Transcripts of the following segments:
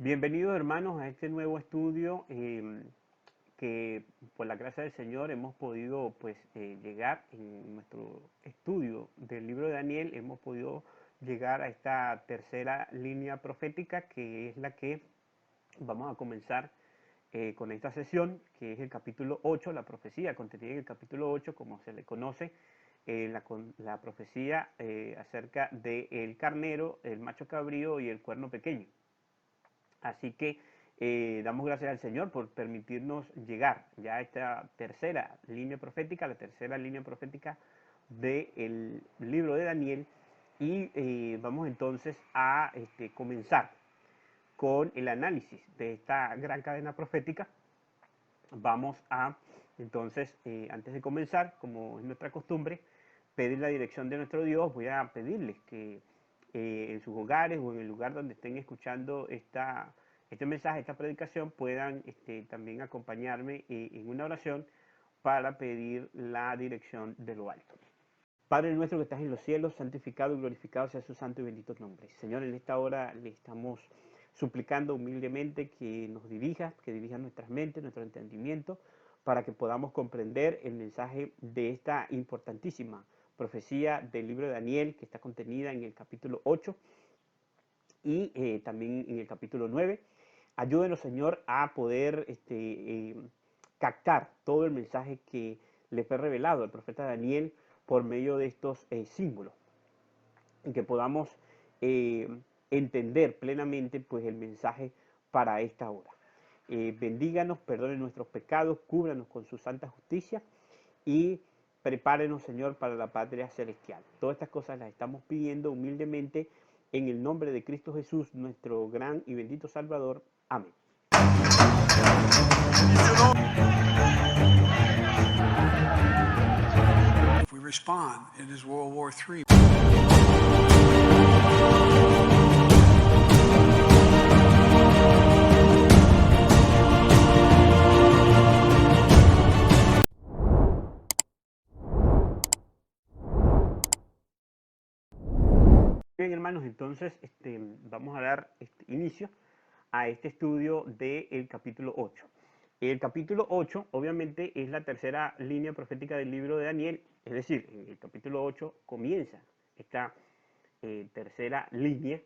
Bienvenidos hermanos a este nuevo estudio que por la gracia del Señor hemos podido llegar en nuestro estudio del libro de Daniel, hemos podido llegar a esta tercera línea profética que es la que vamos a comenzar con esta sesión, que es el capítulo 8, la profecía contenida en el capítulo 8, como se le conoce, la profecía acerca del carnero, el macho cabrío y el cuerno pequeño. Así que damos gracias al Señor por permitirnos llegar ya a esta tercera línea profética, la tercera línea profética del libro de Daniel. Y vamos entonces a comenzar con el análisis de esta gran cadena profética. Vamos a, entonces, antes de comenzar, como es nuestra costumbre, pedir la dirección de nuestro Dios. Voy a pedirles que en sus hogares o en el lugar donde estén escuchando este mensaje, esta predicación, puedan también acompañarme en una oración para pedir la dirección de lo alto. Padre nuestro que estás en los cielos, santificado y glorificado sea su santo y bendito nombre. Señor, en esta hora le estamos suplicando humildemente que nos dirija, que dirija nuestras mentes, nuestro entendimiento, para que podamos comprender el mensaje de esta importantísima profecía del libro de Daniel, que está contenida en el capítulo 8 y también en el capítulo 9. Ayúdenos, Señor, a poder captar todo el mensaje que le fue revelado al profeta Daniel por medio de estos símbolos, y que podamos entender plenamente pues el mensaje para esta hora. Bendíganos, perdone nuestros pecados, cúbranos con su santa justicia y prepárenos, Señor, para la patria celestial. Todas estas cosas las estamos pidiendo humildemente en el nombre de Cristo Jesús, nuestro gran y bendito Salvador. Amén. If we respond, it is World War III. Bien, hermanos, entonces vamos a dar inicio a este estudio del capítulo 8. El capítulo 8 obviamente es la tercera línea profética del libro de Daniel, es decir, en el capítulo 8 comienza esta tercera línea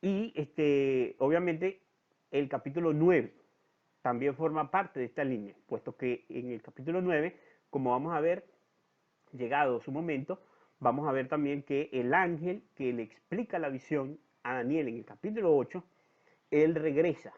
y obviamente el capítulo 9 también forma parte de esta línea, puesto que en el capítulo 9, como vamos a ver, llegado su momento, vamos a ver también que el ángel que le explica la visión a Daniel en el capítulo 8, él regresa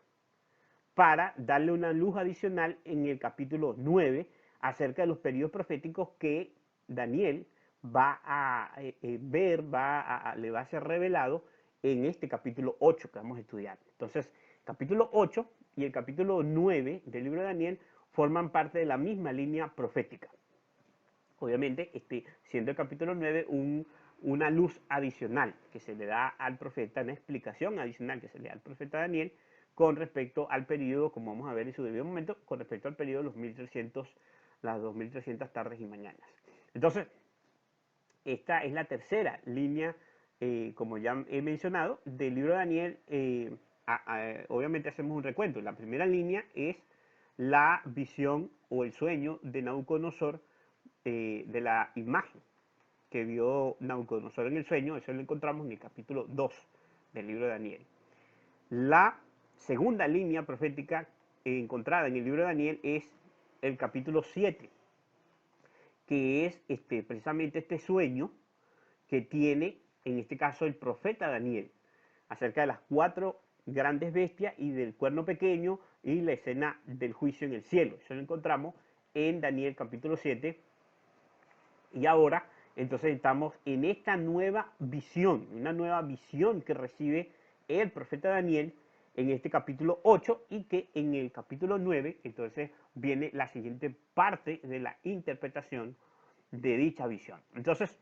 para darle una luz adicional en el capítulo 9 acerca de los periodos proféticos que Daniel va a ver, le va a ser revelado en este capítulo 8 que vamos a estudiar. Entonces, capítulo 8 y el capítulo 9 del libro de Daniel forman parte de la misma línea profética. Obviamente, siendo el capítulo 9 una luz adicional que se le da al profeta, una explicación adicional que se le da al profeta Daniel con respecto al periodo, como vamos a ver en su debido momento, con respecto al periodo de los 1300, las 2300 tardes y mañanas. Entonces, esta es la tercera línea, como ya he mencionado, del libro de Daniel. Obviamente hacemos un recuento. La primera línea es la visión o el sueño de Nabucodonosor, de la imagen que vio Nabucodonosor en el sueño. Eso lo encontramos en el capítulo 2 del libro de Daniel. La segunda línea profética encontrada en el libro de Daniel es el capítulo 7, que es precisamente este sueño que tiene, en este caso, el profeta Daniel, acerca de las 4 grandes bestias y del cuerno pequeño y la escena del juicio en el cielo. Eso lo encontramos en Daniel capítulo 7. Y ahora, entonces, estamos en esta nueva visión, una nueva visión que recibe el profeta Daniel en este capítulo 8 y que en el capítulo 9, entonces, viene la siguiente parte de la interpretación de dicha visión. Entonces,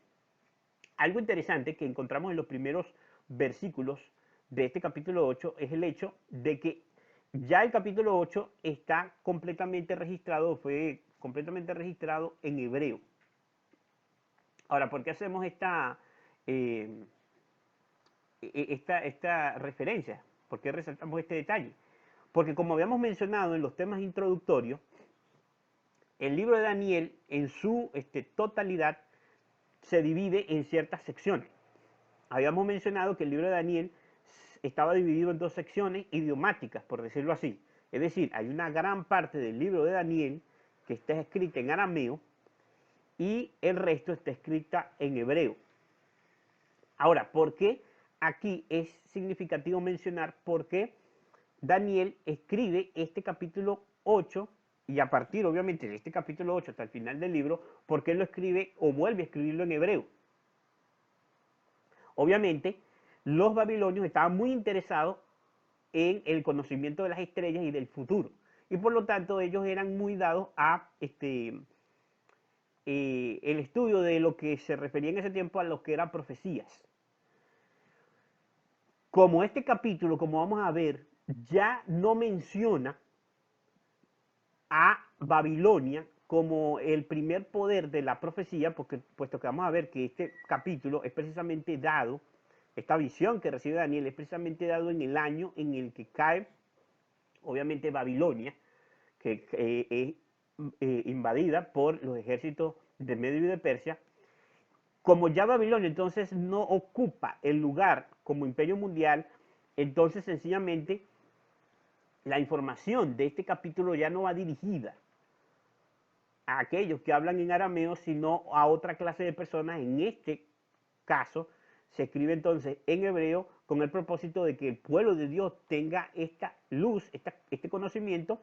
algo interesante que encontramos en los primeros versículos de este capítulo 8 es el hecho de que ya el capítulo 8 está completamente registrado, fue completamente registrado en hebreo. Ahora, ¿por qué hacemos esta referencia? ¿Por qué resaltamos este detalle? Porque como habíamos mencionado en los temas introductorios, el libro de Daniel en su totalidad se divide en ciertas secciones. Habíamos mencionado que el libro de Daniel estaba dividido en dos secciones idiomáticas, por decirlo así. Es decir, hay una gran parte del libro de Daniel que está escrita en arameo y el resto está escrita en hebreo. Ahora, ¿por qué aquí es significativo mencionar por qué Daniel escribe este capítulo 8 y a partir, obviamente, de este capítulo 8 hasta el final del libro, por qué lo escribe o vuelve a escribirlo en hebreo? Obviamente, los babilonios estaban muy interesados en el conocimiento de las estrellas y del futuro. Y por lo tanto, ellos eran muy dados a el estudio de lo que se refería en ese tiempo a lo que eran profecías. Como este capítulo, como vamos a ver, ya no menciona a Babilonia como el primer poder de la profecía, porque puesto que vamos a ver que este capítulo es precisamente dado, esta visión que recibe Daniel es precisamente dado en el año en el que cae, obviamente, Babilonia, que es invadida por los ejércitos de Medio y de Persia. Como ya Babilonia entonces no ocupa el lugar como imperio mundial, entonces sencillamente la información de este capítulo ya no va dirigida a aquellos que hablan en arameo, sino a otra clase de personas. En este caso, se escribe entonces en hebreo con el propósito de que el pueblo de Dios tenga esta luz, este conocimiento,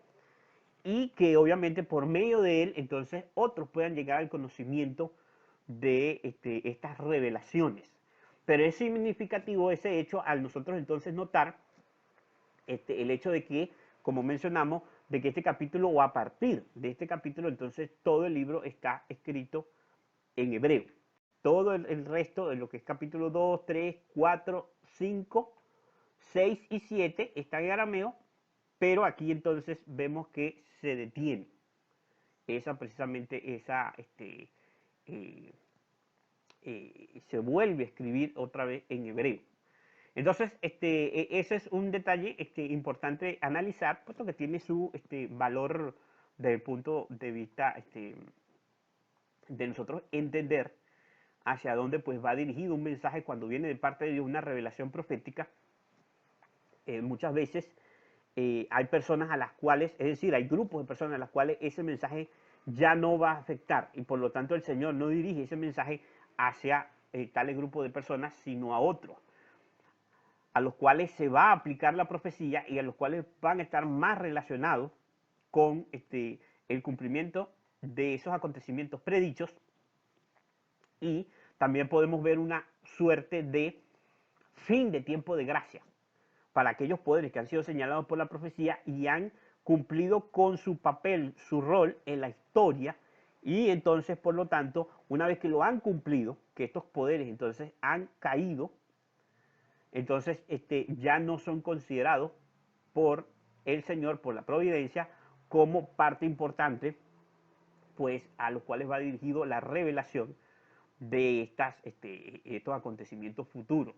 y que obviamente por medio de él, entonces otros puedan llegar al conocimiento de estas revelaciones. Pero es significativo ese hecho al nosotros entonces notar el hecho de que, como mencionamos, de que este capítulo o a partir de este capítulo, entonces todo el libro está escrito en hebreo. Todo el resto de lo que es capítulo 2, 3, 4, 5, 6 y 7 está en arameo, pero aquí entonces vemos que se detiene se vuelve a escribir otra vez en hebreo. Entonces, ese es un detalle importante analizar, puesto que tiene su valor desde el punto de vista de nosotros entender hacia dónde pues va dirigido un mensaje cuando viene de parte de Dios, una revelación profética. Muchas veces hay personas a las cuales, es decir, hay grupos de personas a las cuales ese mensaje ya no va a afectar y por lo tanto el Señor no dirige ese mensaje hacia tales grupos de personas, sino a otros, a los cuales se va a aplicar la profecía y a los cuales van a estar más relacionados con el cumplimiento de esos acontecimientos predichos. Y también podemos ver una suerte de fin de tiempo de gracia para aquellos poderes que han sido señalados por la profecía y han cumplido con su papel, su rol en la historia, y entonces, por lo tanto, una vez que lo han cumplido, que estos poderes entonces han caído, entonces ya no son considerados por el Señor, por la providencia, como parte importante, pues a los cuales va dirigido la revelación de estos acontecimientos futuros.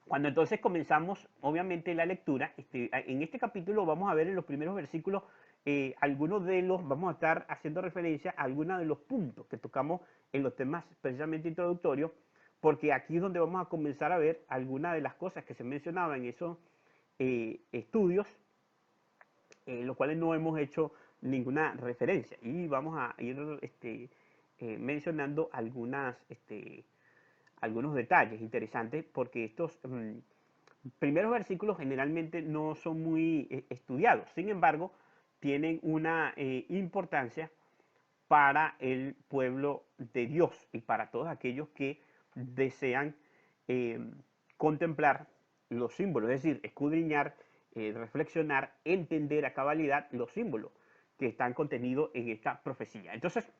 Cuando entonces comenzamos, obviamente, la lectura, en este capítulo vamos a ver en los primeros versículos, algunos de los, vamos a estar haciendo referencia a algunos de los puntos que tocamos en los temas precisamente introductorios, porque aquí es donde vamos a comenzar a ver algunas de las cosas que se mencionaban en esos estudios, los cuales no hemos hecho ninguna referencia. Y vamos a ir mencionando algunos detalles interesantes, porque estos primeros versículos generalmente no son muy estudiados. Sin embargo, tienen una importancia para el pueblo de Dios y para todos aquellos que desean contemplar los símbolos, es decir, escudriñar, reflexionar, entender a cabalidad los símbolos que están contenidos en esta profecía. Entonces,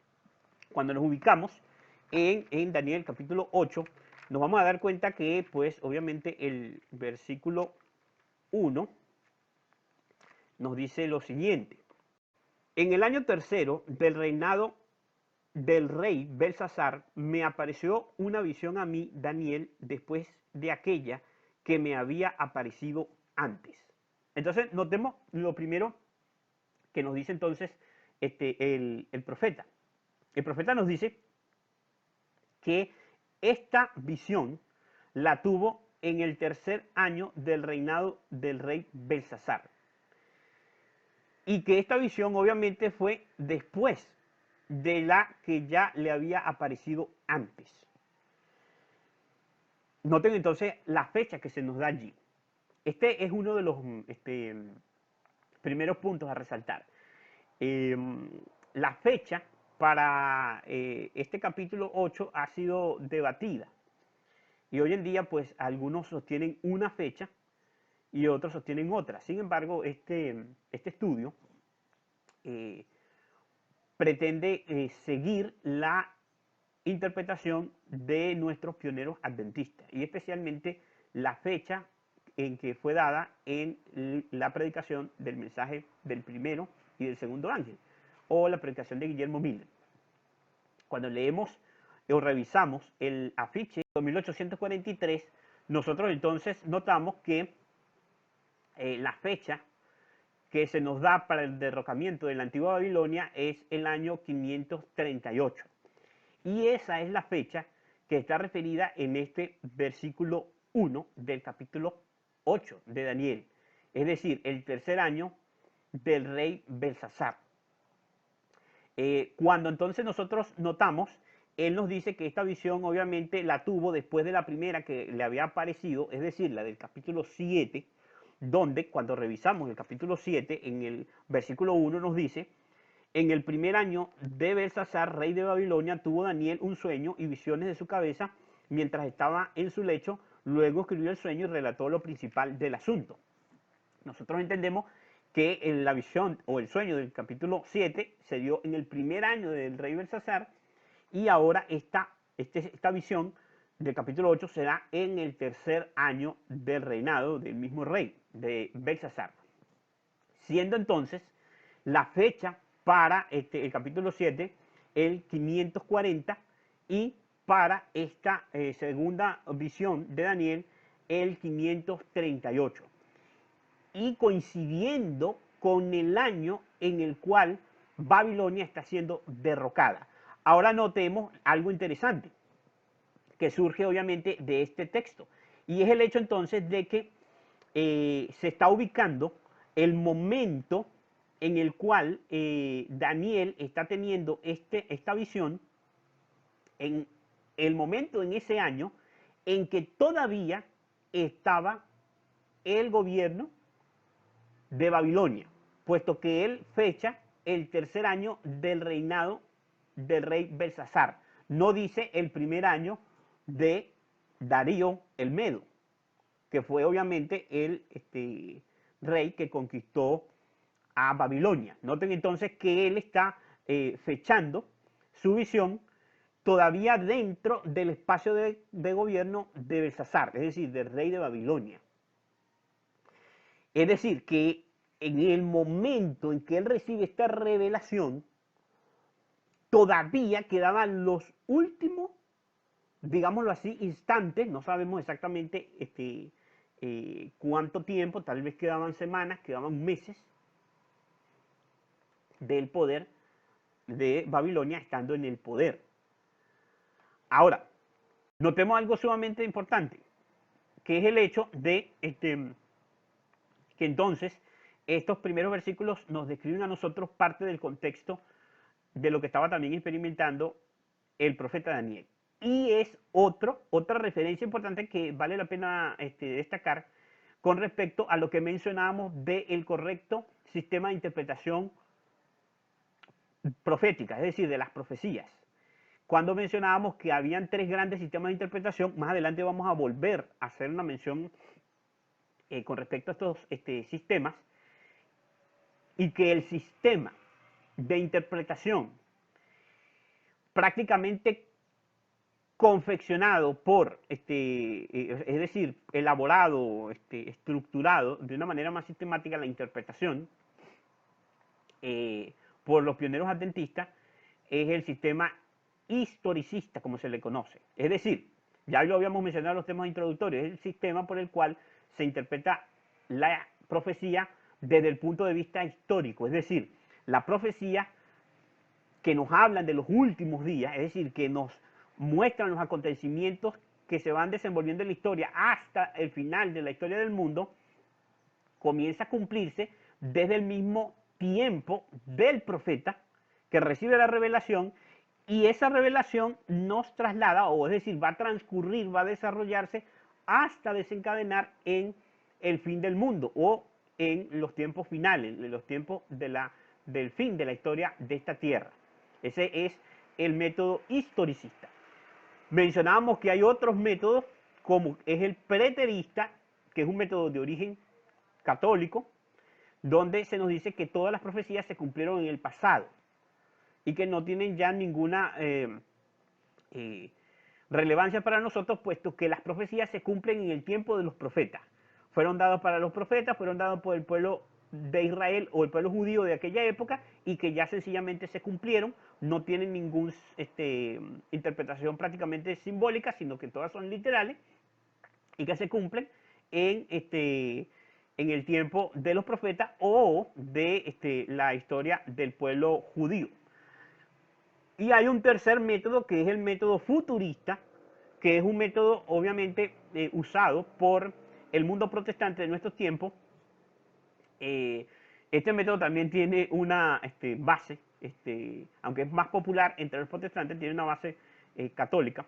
cuando nos ubicamos en Daniel capítulo 8, nos vamos a dar cuenta que, pues, obviamente el versículo 1 nos dice lo siguiente. En el año tercero del reinado del rey Belsasar, me apareció una visión a mí, Daniel, después de aquella que me había aparecido antes. Entonces, notemos lo primero que nos dice entonces el profeta. El profeta nos dice que esta visión la tuvo en el tercer año del reinado del rey Belsasar. Y que esta visión obviamente fue después de la que ya le había aparecido antes. Noten entonces la fecha que se nos da allí. Este es uno de los primeros puntos a resaltar. La fecha para este capítulo 8 ha sido debatida. Y hoy en día, pues, algunos sostienen una fecha y otros sostienen otra. Sin embargo, este estudio pretende seguir la interpretación de nuestros pioneros adventistas y especialmente la fecha en que fue dada en la predicación del mensaje del primero y del segundo ángel, o la predicación de Guillermo Miller. Cuando leemos o revisamos el afiche de 1843, nosotros entonces notamos que la fecha que se nos da para el derrocamiento de la antigua Babilonia es el año 538. Y esa es la fecha que está referida en este versículo 1 del capítulo 8 de Daniel. Es decir, el tercer año del rey Belsasar. Cuando entonces nosotros notamos, él nos dice que esta visión obviamente la tuvo después de la primera que le había aparecido, es decir, la del capítulo 7, donde cuando revisamos el capítulo 7, en el versículo 1 nos dice: en el primer año de Belsasar, rey de Babilonia, tuvo Daniel un sueño y visiones de su cabeza mientras estaba en su lecho. Luego escribió el sueño y relató lo principal del asunto. Nosotros entendemos que en la visión o el sueño del capítulo 7 se dio en el primer año del rey Belsasar, y ahora esta visión del capítulo 8 se da en el tercer año del reinado del mismo rey, de Belsasar. Siendo entonces la fecha para el capítulo 7 el 540, y para esta segunda visión de Daniel el 538. Y coincidiendo con el año en el cual Babilonia está siendo derrocada. Ahora notemos algo interesante que surge obviamente de este texto, y es el hecho entonces de que se está ubicando el momento en el cual Daniel está teniendo esta visión, en el momento en ese año en que todavía estaba el gobierno de Babilonia, puesto que él fecha el tercer año del reinado del rey Belsasar. No dice el primer año de Darío el Medo, que fue obviamente el rey que conquistó a Babilonia. Noten entonces que él está fechando su visión todavía dentro del espacio de gobierno de Belsasar, es decir, del rey de Babilonia. Es decir, que en el momento en que él recibe esta revelación, todavía quedaban los últimos, digámoslo así, instantes, no sabemos exactamente cuánto tiempo, tal vez quedaban semanas, quedaban meses, del poder de Babilonia estando en el poder. Ahora, notemos algo sumamente importante, que es el hecho de que entonces estos primeros versículos nos describen a nosotros parte del contexto de lo que estaba también experimentando el profeta Daniel. Y es otra referencia importante que vale la pena destacar con respecto a lo que mencionábamos del correcto sistema de interpretación profética, es decir, de las profecías. Cuando mencionábamos que habían tres grandes sistemas de interpretación, más adelante vamos a volver a hacer una mención con respecto a estos sistemas, y que el sistema de interpretación prácticamente confeccionado por, es decir, elaborado, estructurado de una manera más sistemática la interpretación por los pioneros adventistas, es el sistema historicista, como se le conoce. Es decir, Ya lo habíamos mencionado en los temas introductorios, es el sistema por el cual se interpreta la profecía desde el punto de vista histórico, es decir, la profecía que nos hablan de los últimos días, es decir, que nos muestran los acontecimientos que se van desenvolviendo en la historia hasta el final de la historia del mundo, comienza a cumplirse desde el mismo tiempo del profeta que recibe la revelación, y esa revelación nos traslada, o es decir, va a transcurrir, va a desarrollarse hasta desencadenar en el fin del mundo o en los tiempos finales, en los tiempos del fin de la historia de esta tierra. Ese es el método historicista. Mencionábamos que hay otros métodos, como es el preterista, que es un método de origen católico, donde se nos dice que todas las profecías se cumplieron en el pasado y que no tienen ya ninguna relevancia para nosotros, puesto que las profecías se cumplen en el tiempo de los profetas. Fueron dados para los profetas, fueron dados por el pueblo de Israel o el pueblo judío de aquella época, y que ya sencillamente se cumplieron, no tienen ninguna interpretación prácticamente simbólica, sino que todas son literales y que se cumplen en el tiempo de los profetas o de la historia del pueblo judío. Y hay un tercer método, que es el método futurista, que es un método obviamente usado por el mundo protestante de nuestros tiempos. Este método también tiene una base, aunque es más popular entre los protestantes, tiene una base católica.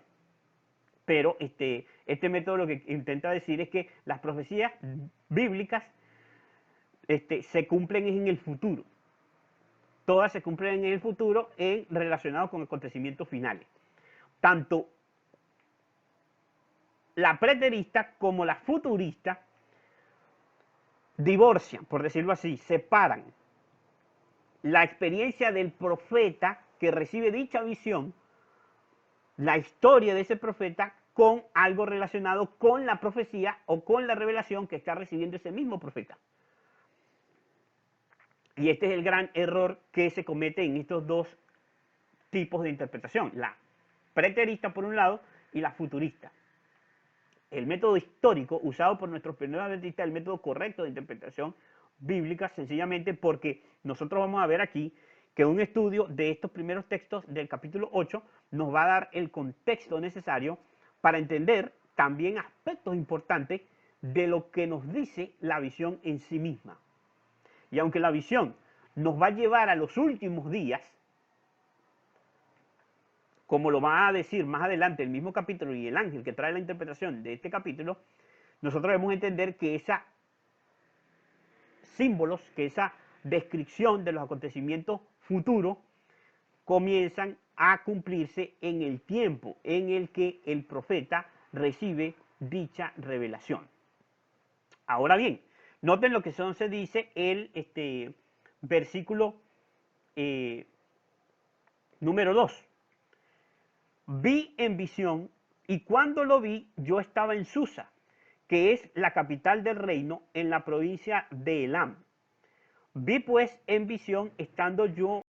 Pero este método lo que intenta decir es que las profecías bíblicas se cumplen en el futuro. Todas se cumplen en el futuro relacionado con acontecimientos finales. Tanto la preterista como la futurista divorcian, por decirlo así, separan la experiencia del profeta que recibe dicha visión, la historia de ese profeta, con algo relacionado con la profecía o con la revelación que está recibiendo ese mismo profeta. Y este es el gran error que se comete en estos dos tipos de interpretación, la preterista por un lado y la futurista. El método histórico usado por nuestros primeros adventistas es el método correcto de interpretación bíblica, sencillamente porque nosotros vamos a ver aquí que un estudio de estos primeros textos del capítulo 8 nos va a dar el contexto necesario para entender también aspectos importantes de lo que nos dice la visión en sí misma. Y aunque la visión nos va a llevar a los últimos días, como lo va a decir más adelante el mismo capítulo y el ángel que trae la interpretación de este capítulo, nosotros debemos entender que esos símbolos, que esa descripción de los acontecimientos futuros comienzan a cumplirse en el tiempo en el que el profeta recibe dicha revelación. Ahora bien, noten lo que se dice el versículo número 2. Vi en visión, y cuando lo vi, yo estaba en Susa, que es la capital del reino, en la provincia de Elam. Vi pues en visión, estando yo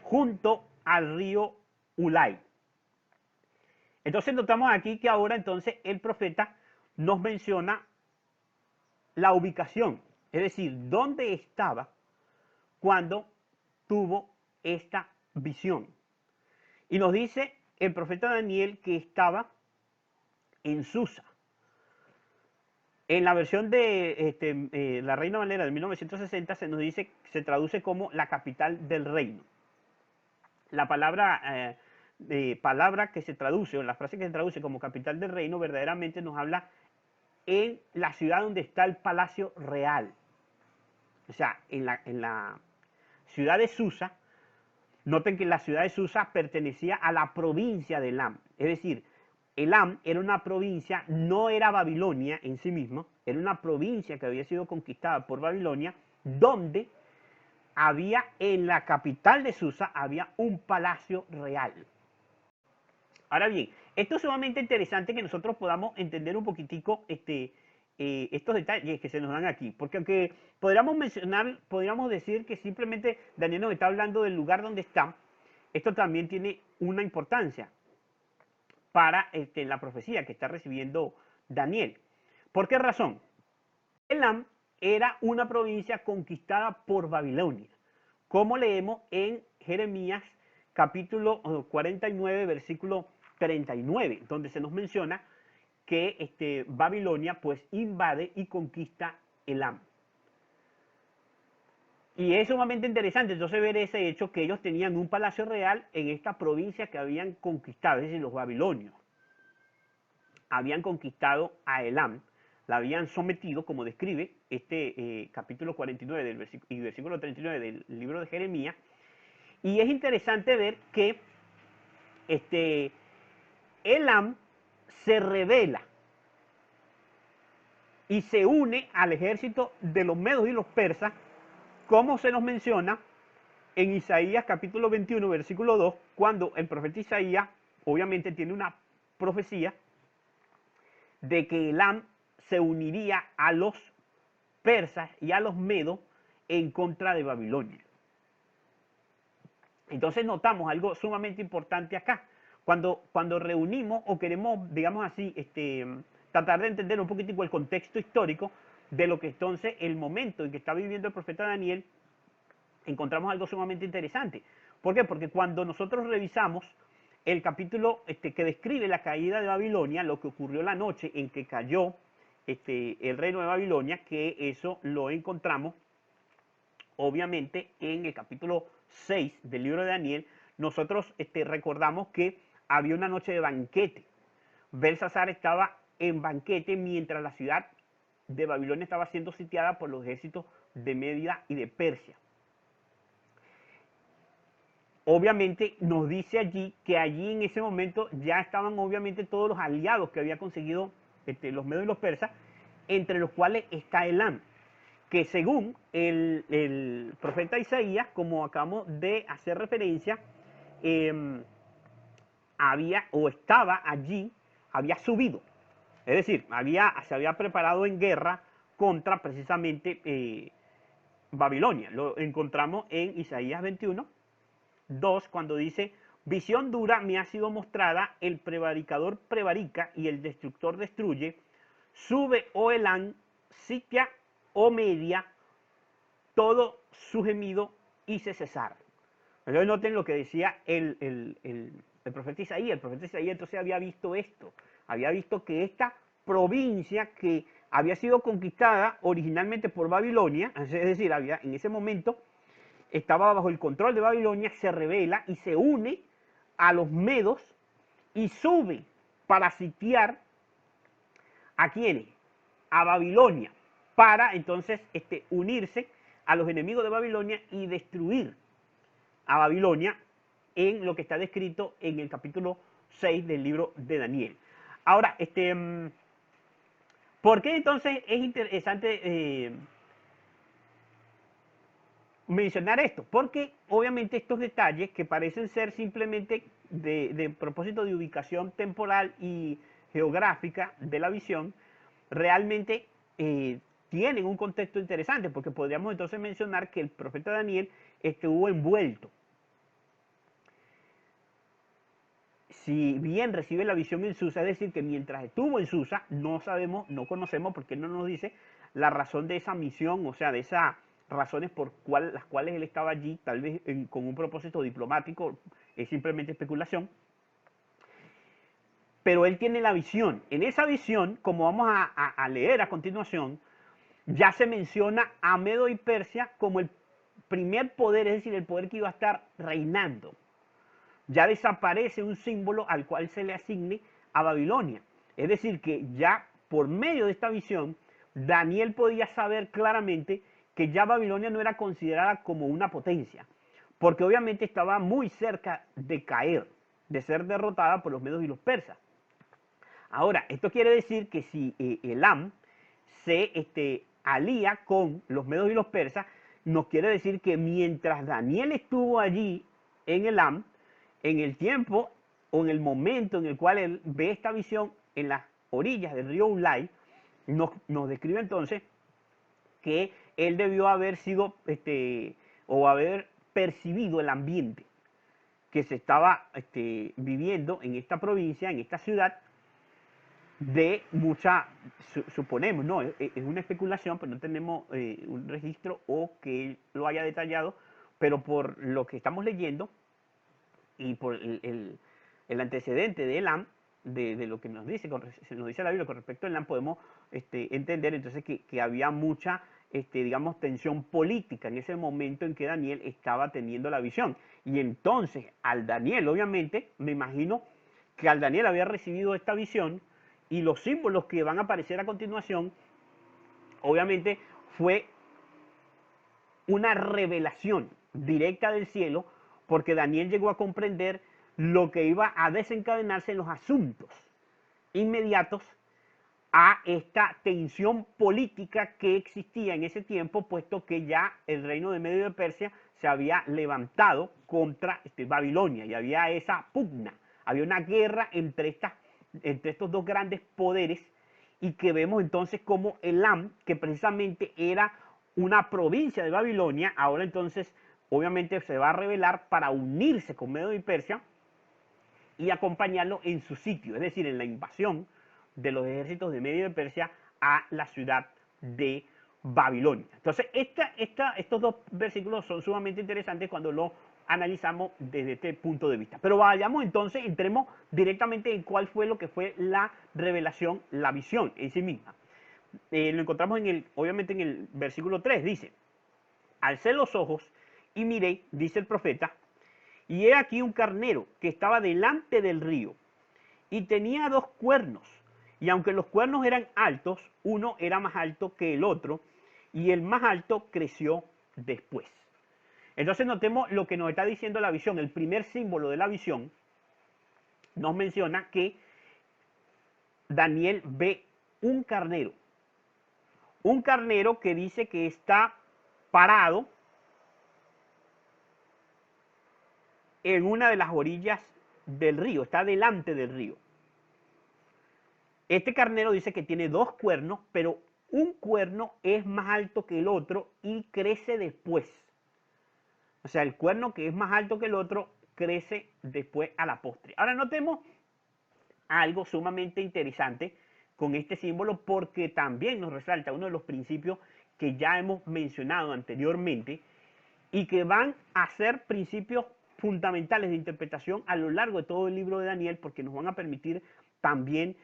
junto al río Ulai. Entonces notamos aquí que ahora entonces el profeta nos menciona la ubicación, es decir, dónde estaba cuando tuvo esta visión. Y nos dice el profeta Daniel que estaba en Susa. En la versión de la Reina Valera de 1960 se nos dice, se traduce como la capital del reino. La palabra que se traduce, o la frase que se traduce como capital del reino, verdaderamente nos habla en la ciudad donde está el palacio real. O sea, en la ciudad de Susa. Noten que la ciudad de Susa pertenecía a la provincia de Elam. Es decir, Elam era una provincia, no era Babilonia en sí mismo, era una provincia que había sido conquistada por Babilonia, donde había, en la capital de Susa, había un palacio real. Ahora bien, esto es sumamente interesante que nosotros podamos entender un poquitico estos detalles que se nos dan aquí, porque aunque podríamos decir que simplemente Daniel nos está hablando del lugar donde está, esto también tiene una importancia. para la profecía que está recibiendo Daniel. ¿Por qué razón? Elam era una provincia conquistada por Babilonia, como leemos en Jeremías capítulo 49, versículo 39, donde se nos menciona que Babilonia pues invade y conquista Elam. Y es sumamente interesante entonces ver ese hecho que ellos tenían un palacio real en esta provincia que habían conquistado, es decir, los babilonios habían conquistado a Elam, la habían sometido, como describe capítulo 49 y versículo 39 del libro de Jeremías. Y es interesante ver que Elam se rebela y se une al ejército de los medos y los persas, como se nos menciona en Isaías capítulo 21, versículo 2, cuando el profeta Isaías obviamente tiene una profecía de que Elam se uniría a los persas y a los medos en contra de Babilonia. Entonces notamos algo sumamente importante acá. Cuando reunimos o queremos, digamos así, tratar de entender un poquitico el contexto histórico de lo que entonces el momento en que está viviendo el profeta Daniel, encontramos algo sumamente interesante. ¿Por qué? Porque cuando nosotros revisamos el capítulo que describe la caída de Babilonia, lo que ocurrió la noche en que cayó el reino de Babilonia, que eso lo encontramos obviamente en el capítulo 6 del libro de Daniel. Nosotros recordamos que había una noche de banquete. Belsasar estaba en banquete mientras la ciudad de Babilonia estaba siendo sitiada por los ejércitos de Media y de Persia. Obviamente nos dice allí que allí en ese momento ya estaban obviamente todos los aliados que había conseguido los medios y los persas, entre los cuales está Elam, que según el profeta Isaías, como acabamos de hacer referencia, había o estaba allí, había subido, es decir, se había preparado en guerra contra precisamente Babilonia. Lo encontramos en Isaías 21, 2, cuando dice: visión dura me ha sido mostrada, el prevaricador prevarica y el destructor destruye, sube, oh Elam, sitia, oh Media, todo su gemido hice cesar. Entonces noten lo que decía el profeta Isaías. El profeta Isaías entonces había visto esto, había visto que esta provincia que había sido conquistada originalmente por Babilonia, es decir, en ese momento estaba bajo el control de Babilonia, se rebela y se une a los medos y sube para sitiar ¿a quiénes? A Babilonia, para entonces unirse a los enemigos de Babilonia y destruir a Babilonia en lo que está descrito en el capítulo 6 del libro de Daniel. Ahora, ¿por qué entonces es interesante mencionar esto? Porque obviamente estos detalles que parecen ser simplemente de propósito de ubicación temporal y geográfica de la visión, realmente tienen un contexto interesante, porque podríamos entonces mencionar que el profeta Daniel estuvo envuelto. Si bien recibe la visión en Susa, es decir, que mientras estuvo en Susa, no sabemos, no conocemos, porque no nos dice la razón de esa misión, o sea, de esas razones por las cuales él estaba allí, tal vez con un propósito diplomático, es simplemente especulación. Pero él tiene la visión. En esa visión, como vamos a leer a continuación, ya se menciona a Medo y Persia como el primer poder, es decir, el poder que iba a estar reinando. Ya desaparece un símbolo al cual se le asigne a Babilonia. Es decir, que ya por medio de esta visión, Daniel podía saber claramente que ya Babilonia no era considerada como una potencia, porque obviamente estaba muy cerca de caer, de ser derrotada por los medos y los persas. Ahora, esto quiere decir que si Elam se alía con los medos y los persas, nos quiere decir que mientras Daniel estuvo allí en Elam, en el tiempo o en el momento en el cual él ve esta visión en las orillas del río Ulai, nos describe entonces que él debió haber sido o haber percibido el ambiente, que se estaba viviendo en esta provincia, en esta ciudad, de mucha, suponemos, no, es una especulación, pero no tenemos un registro o que él lo haya detallado, pero por lo que estamos leyendo y por el antecedente de Elam, de lo que nos dice, nos dice la Biblia con respecto a Elam, podemos entender entonces que había mucha, digamos, tensión política en ese momento en que Daniel estaba teniendo la visión. Y entonces, al Daniel, obviamente, me imagino que al Daniel había recibido esta visión y los símbolos que van a aparecer a continuación, obviamente, fue una revelación directa del cielo, porque Daniel llegó a comprender lo que iba a desencadenarse en los asuntos inmediatos a esta tensión política que existía en ese tiempo, puesto que ya el reino de Medio de Persia se había levantado contra Babilonia y había esa pugna, había una guerra entre estos dos grandes poderes, y que vemos entonces como Elam, que precisamente era una provincia de Babilonia, ahora entonces obviamente se va a rebelar para unirse con Medio y Persia y acompañarlo en su sitio, es decir, en la invasión de los ejércitos de Medio de Persia a la ciudad de Babilonia. Entonces, estos dos versículos son sumamente interesantes cuando lo analizamos desde este punto de vista. Pero vayamos entonces, entremos directamente en cuál fue lo que fue la revelación, la visión en sí misma. Lo encontramos obviamente en el versículo 3, dice: alcé los ojos y miré, dice el profeta, y he aquí un carnero que estaba delante del río, y tenía dos cuernos, y aunque los cuernos eran altos, uno era más alto que el otro, y el más alto creció después. Entonces notemos lo que nos está diciendo la visión. El primer símbolo de la visión nos menciona que Daniel ve un carnero que dice que está parado en una de las orillas del río, está delante del río. Este carnero dice que tiene dos cuernos, pero un cuerno es más alto que el otro y crece después. O sea, el cuerno que es más alto que el otro crece después a la postre. Ahora notemos algo sumamente interesante con este símbolo, porque también nos resalta uno de los principios que ya hemos mencionado anteriormente y que van a ser principios fundamentales de interpretación a lo largo de todo el libro de Daniel, porque nos van a permitir también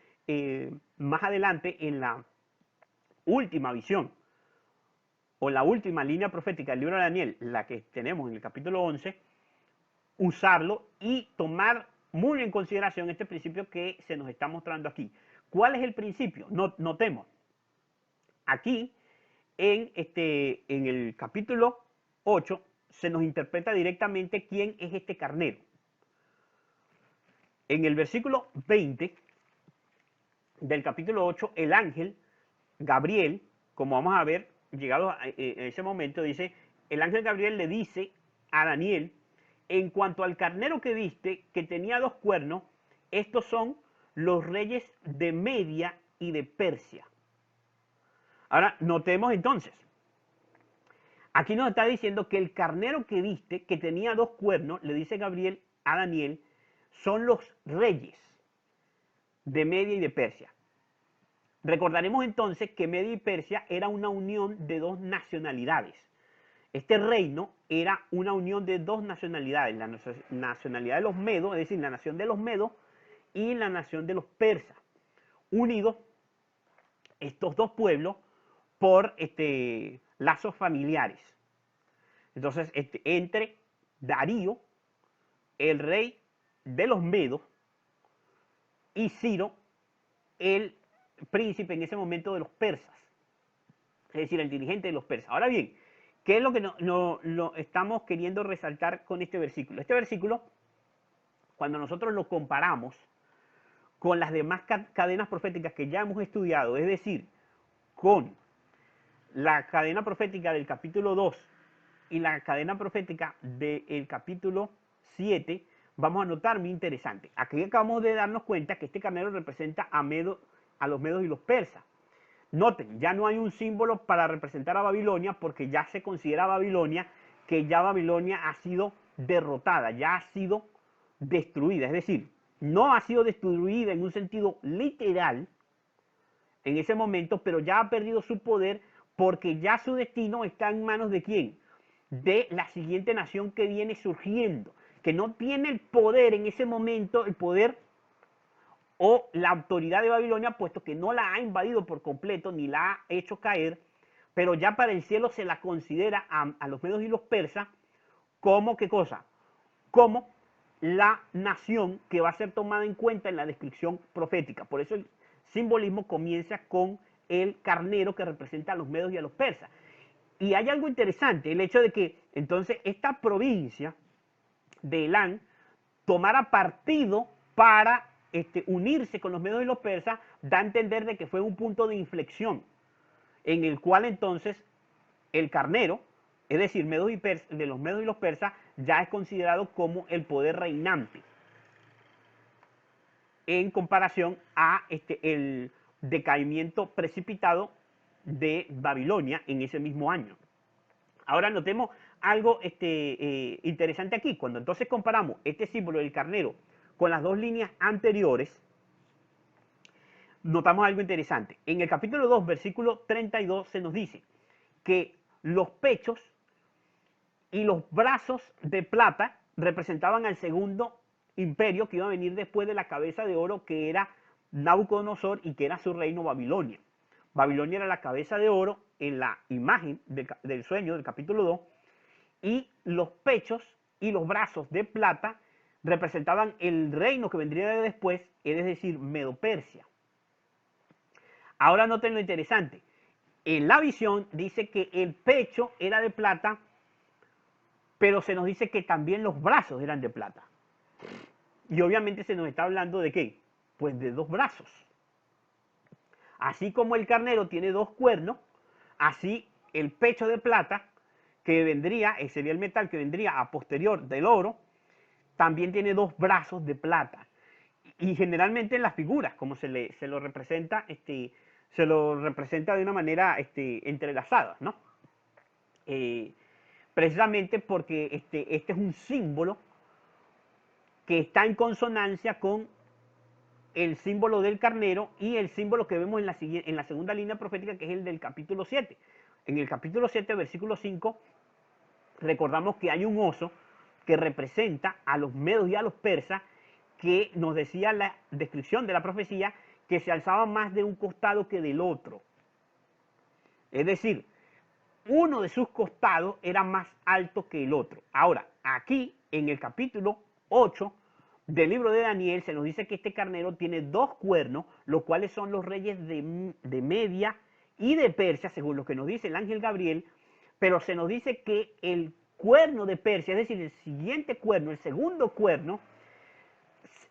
más adelante en la última visión o la última línea profética del libro de Daniel, la que tenemos en el capítulo 11, usarlo y tomar muy en consideración este principio que se nos está mostrando aquí. ¿Cuál es el principio? Notemos, aquí en el capítulo 8 se nos interpreta directamente quién es este carnero. En el versículo 20 del capítulo 8, el ángel Gabriel, como vamos a ver, llegado a ese momento, dice, el ángel Gabriel le dice a Daniel: en cuanto al carnero que viste, que tenía dos cuernos, estos son los reyes de Media y de Persia. Ahora, notemos entonces, aquí nos está diciendo que el carnero que viste, que tenía dos cuernos, le dice Gabriel a Daniel, son los reyes de Media y de Persia. Recordaremos entonces que Media y Persia era una unión de dos nacionalidades. Este reino era una unión de dos nacionalidades, la nacionalidad de los medos, es decir, la nación de los medos y la nación de los persas, unidos estos dos pueblos por lazos familiares. Entonces, entre Darío, el rey de los medos, y Ciro, el príncipe en ese momento de los persas, es decir, el dirigente de los persas. Ahora bien, ¿qué es lo que no estamos queriendo resaltar con este versículo? Este versículo, cuando nosotros lo comparamos con las demás cadenas proféticas que ya hemos estudiado, es decir, con la cadena profética del capítulo 2 y la cadena profética del capítulo 7, vamos a notar muy interesante. Aquí acabamos de darnos cuenta que este carnero representa a los medos y los persas. Noten, ya no hay un símbolo para representar a Babilonia, porque ya se considera Babilonia que ya Babilonia ha sido derrotada, ya ha sido destruida, es decir, no ha sido destruida en un sentido literal en ese momento, pero ya ha perdido su poder porque ya su destino está en manos de ¿quién? De la siguiente nación que viene surgiendo, que no tiene el poder en ese momento, el poder o la autoridad de Babilonia, puesto que no la ha invadido por completo ni la ha hecho caer, pero ya para el cielo se la considera a los medos y los persas como, ¿qué cosa? Como la nación que va a ser tomada en cuenta en la descripción profética. Por eso el simbolismo comienza con el carnero que representa a los medos y a los persas. Y hay algo interesante, el hecho de que entonces esta provincia de Elán tomara partido para unirse con los medos y los persas, da a entender de que fue un punto de inflexión en el cual entonces el carnero, es decir, de los medos y los persas, ya es considerado como el poder reinante en comparación a el decaimiento precipitado de Babilonia en ese mismo año. Ahora notemos algo interesante aquí. Cuando entonces comparamos este símbolo del carnero con las dos líneas anteriores, notamos algo interesante. En el capítulo 2, versículo 32, se nos dice que los pechos y los brazos de plata representaban al segundo imperio que iba a venir después de la cabeza de oro, que era Nabucodonosor y que era su reino Babilonia. Babilonia era la cabeza de oro en la imagen del sueño del capítulo 2, y los pechos y los brazos de plata representaban el reino que vendría de después, es decir, Medo-Persia. Ahora noten lo interesante. En la visión dice que el pecho era de plata, pero se nos dice que también los brazos eran de plata. Y obviamente se nos está hablando de ¿qué? Pues de dos brazos. Así como el carnero tiene dos cuernos, así el pecho de plata, que vendría, sería el metal que vendría a posterior del oro, también tiene dos brazos de plata. Y generalmente en las figuras, como se lo representa, se lo representa de una manera entrelazada, ¿no? Precisamente porque este es un símbolo que está en consonancia con el símbolo del carnero y el símbolo que vemos en la segunda línea profética, que es el del capítulo 7. En el capítulo 7, versículo 5, recordamos que hay un oso que representa a los medos y a los persas, que nos decía la descripción de la profecía que se alzaba más de un costado que del otro. Es decir, uno de sus costados era más alto que el otro. Ahora, aquí en el capítulo 8 del libro de Daniel se nos dice que este carnero tiene dos cuernos, los cuales son los reyes de Media y de Persia, según lo que nos dice el ángel Gabriel, pero se nos dice que el cuerno de Persia, es decir, el siguiente cuerno, el segundo cuerno,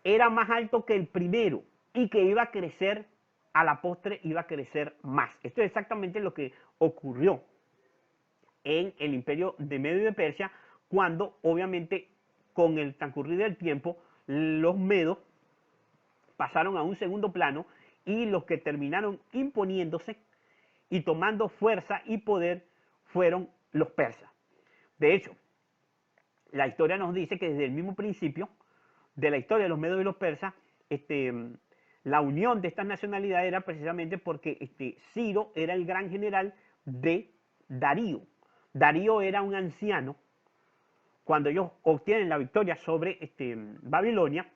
era más alto que el primero y que iba a crecer, a la postre iba a crecer más. Esto es exactamente lo que ocurrió en el imperio de Medio y de Persia, cuando obviamente con el transcurrir del tiempo los medos pasaron a un segundo plano y los que terminaron imponiéndose y tomando fuerza y poder fueron los persas. De hecho, la historia nos dice que desde el mismo principio de la historia de los medos y los persas, la unión de estas nacionalidades era precisamente porque Ciro era el gran general de Darío. Darío era un anciano cuando ellos obtienen la victoria sobre Babilonia,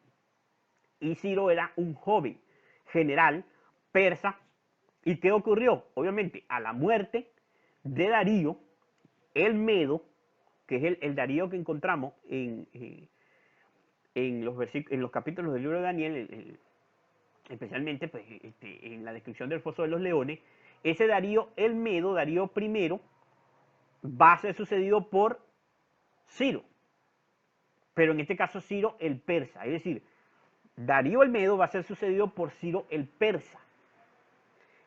y Ciro era un joven general persa. ¿Y qué ocurrió? Obviamente, a la muerte de Darío, el Medo, que es el Darío que encontramos en los capítulos del libro de Daniel, especialmente pues, en la descripción del foso de los leones, ese Darío, el Medo, Darío I, va a ser sucedido por Ciro, pero en este caso Ciro el persa, es decir, Darío el Medo va a ser sucedido por Ciro el persa.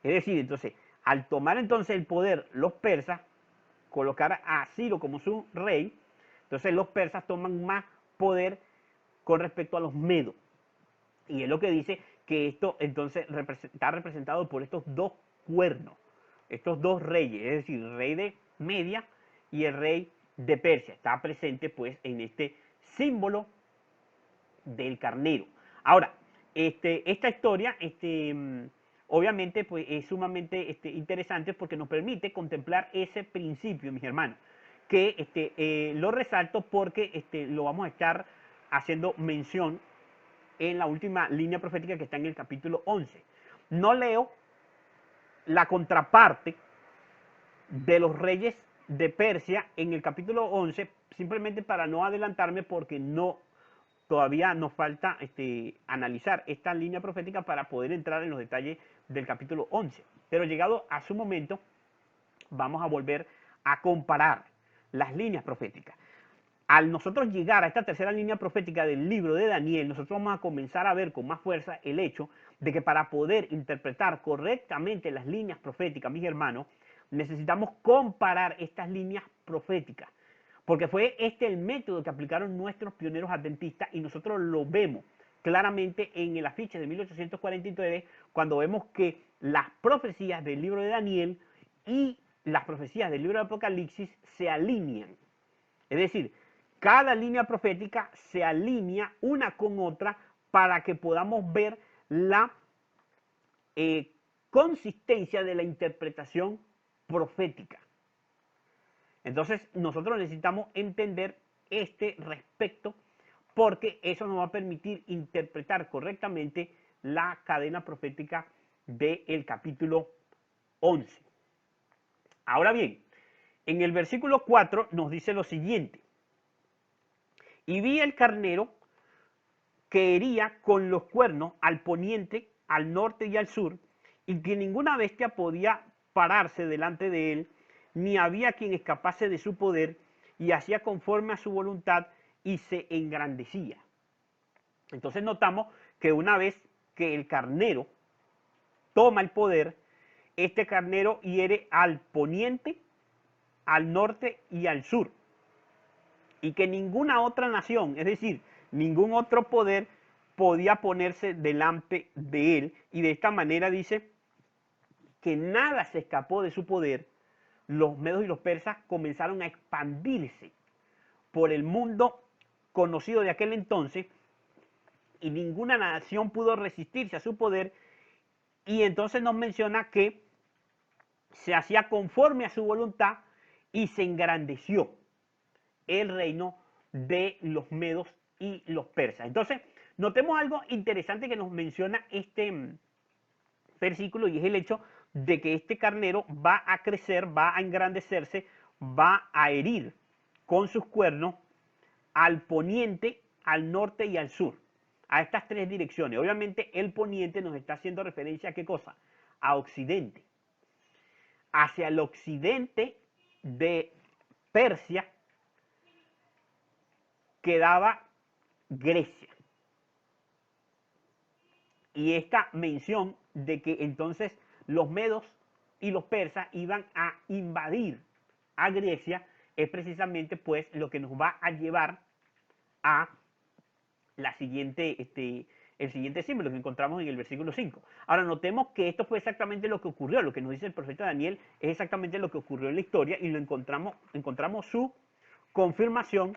Es decir, entonces, al tomar entonces el poder los persas, colocar a Ciro como su rey, entonces los persas toman más poder con respecto a los medos. Y es lo que dice que esto entonces está representado por estos dos cuernos, estos dos reyes, es decir, el rey de Media y el rey de Persia. Está presente pues en este símbolo del carnero. Ahora, esta historia, obviamente, pues es sumamente interesante porque nos permite contemplar ese principio, mis hermanos, que lo resalto porque lo vamos a estar haciendo mención en la última línea profética que está en el capítulo 11. No leo la contraparte de los reyes de Persia en el capítulo 11, simplemente para no adelantarme porque todavía nos falta analizar esta línea profética para poder entrar en los detalles del capítulo 11. Pero llegado a su momento, vamos a volver a comparar las líneas proféticas. Al nosotros llegar a esta tercera línea profética del libro de Daniel, nosotros vamos a comenzar a ver con más fuerza el hecho de que para poder interpretar correctamente las líneas proféticas, mis hermanos, necesitamos comparar estas líneas proféticas, porque fue el método que aplicaron nuestros pioneros adventistas y nosotros lo vemos claramente en el afiche de 1849, cuando vemos que las profecías del libro de Daniel y las profecías del libro de Apocalipsis se alinean. Es decir, cada línea profética se alinea una con otra para que podamos ver la consistencia de la interpretación profética. Entonces, nosotros necesitamos entender este respecto porque eso nos va a permitir interpretar correctamente la cadena profética del capítulo 11. Ahora bien, en el versículo 4 nos dice lo siguiente: y vi el carnero que hería con los cuernos al poniente, al norte y al sur, y que ninguna bestia podía pararse delante de él, ni había quien escapase de su poder, y hacía conforme a su voluntad y se engrandecía. Entonces notamos que una vez que el carnero toma el poder, este carnero hiere al poniente, al norte y al sur, y que ninguna otra nación, es decir, ningún otro poder podía ponerse delante de él, y de esta manera dice que nada se escapó de su poder. Los medos y los persas comenzaron a expandirse por el mundo conocido de aquel entonces, y ninguna nación pudo resistirse a su poder, y entonces nos menciona que se hacía conforme a su voluntad y se engrandeció el reino de los medos y los persas. Entonces, notemos algo interesante que nos menciona este versículo, y es el hecho de que este carnero va a crecer, va a engrandecerse, va a herir con sus cuernos al poniente, al norte y al sur, a estas tres direcciones. Obviamente el poniente nos está haciendo referencia a ¿qué cosa? A Occidente. Hacia el occidente de Persia quedaba Grecia. Y esta mención de que entonces los medos y los persas iban a invadir a Grecia es precisamente pues lo que nos va a llevar a el siguiente símbolo que encontramos en el versículo 5. Ahora notemos que esto fue exactamente lo que ocurrió, lo que nos dice el profeta Daniel es exactamente lo que ocurrió en la historia, y lo encontramos su confirmación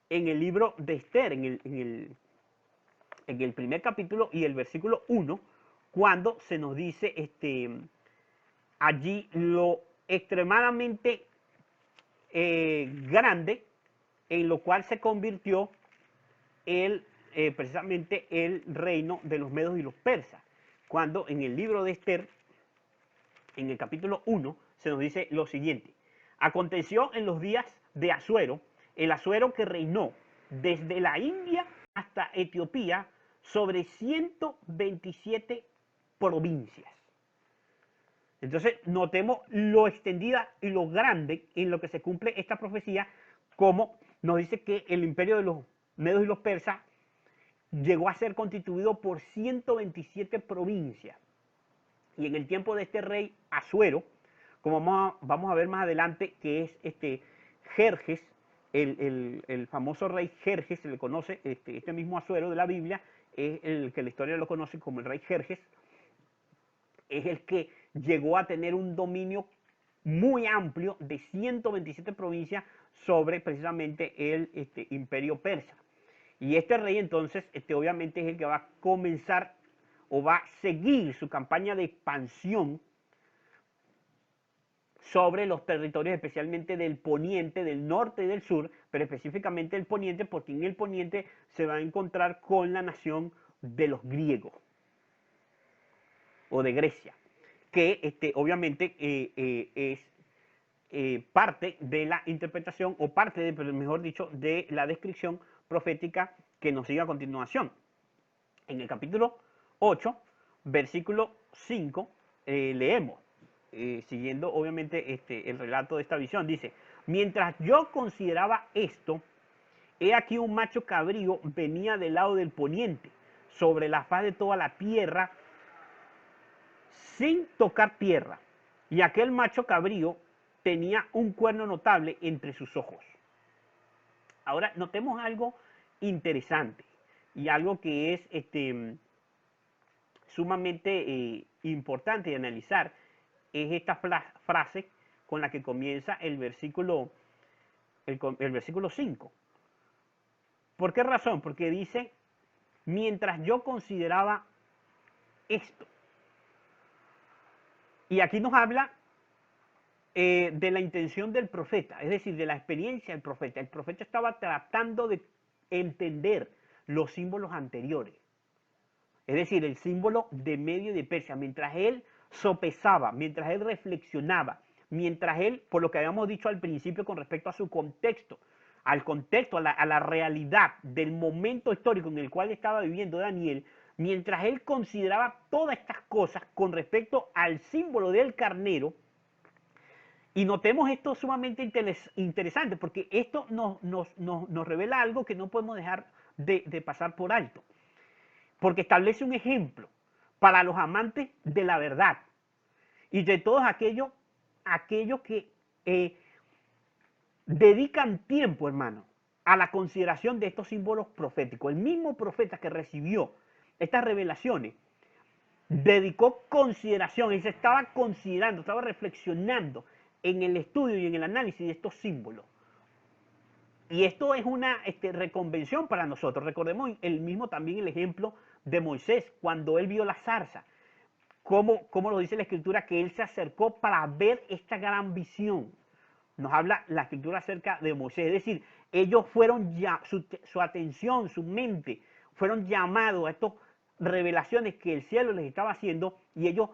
en el libro de Esther, en el primer capítulo y el versículo 1, cuando se nos dice allí lo extremadamente grande en lo cual se convirtió precisamente el reino de los medos y los persas, cuando en el libro de Esther, en el capítulo 1, se nos dice lo siguiente: aconteció en los días de Asuero, el Asuero que reinó desde la India hasta Etiopía sobre 127 provincias. Entonces, notemos lo extendida y lo grande en lo que se cumple esta profecía, como nos dice que el imperio de los medos y los persas llegó a ser constituido por 127 provincias. Y en el tiempo de este rey Asuero, como vamos a ver más adelante, que es Jerjes, el famoso rey Jerjes, se le conoce, este mismo Asuero de la Biblia, es el que la historia lo conoce como el rey Jerjes, es el que llegó a tener un dominio muy amplio de 127 provincias sobre precisamente el imperio persa. Y este rey entonces, obviamente es el que va a comenzar o va a seguir su campaña de expansión sobre los territorios especialmente del poniente, del norte y del sur, pero específicamente del poniente, porque en el poniente se va a encontrar con la nación de los griegos o de Grecia, que obviamente es parte de la interpretación o parte, mejor dicho, de la descripción profética que nos sigue a continuación. En el capítulo 8, versículo 5, leemos, siguiendo obviamente el relato de esta visión, dice: mientras yo consideraba esto, he aquí un macho cabrío venía del lado del poniente, sobre la faz de toda la tierra, sin tocar tierra. Y aquel macho cabrío tenía un cuerno notable entre sus ojos. Ahora, notemos algo interesante y algo que es sumamente importante de analizar, es esta frase con la que comienza el versículo 5. ¿Por qué razón? Porque dice: mientras yo consideraba esto. Y aquí nos habla de la intención del profeta, es decir, de la experiencia del profeta. El profeta estaba tratando de entender los símbolos anteriores, es decir, el símbolo de Medio y de Persia, mientras él sopesaba, mientras él reflexionaba, mientras él, por lo que habíamos dicho al principio con respecto a su contexto, al contexto, a la realidad del momento histórico en el cual estaba viviendo Daniel, mientras él consideraba todas estas cosas con respecto al símbolo del carnero. Y notemos esto sumamente interesante, porque esto nos revela algo que no podemos dejar de pasar por alto, porque establece un ejemplo para los amantes de la verdad y de todos aquellos que dedican tiempo, hermano, a la consideración de estos símbolos proféticos. El mismo profeta que recibió estas revelaciones dedicó consideración, él se estaba considerando, estaba reflexionando en el estudio y en el análisis de estos símbolos. Y esto es una reconvención para nosotros. Recordemos también el ejemplo de Moisés, cuando él vio la zarza. Como lo dice la Escritura, que él se acercó para ver esta gran visión. Nos habla la Escritura acerca de Moisés. Es decir, ellos fueron ya, su atención, su mente, fueron llamados a estas revelaciones que el cielo les estaba haciendo, y ellos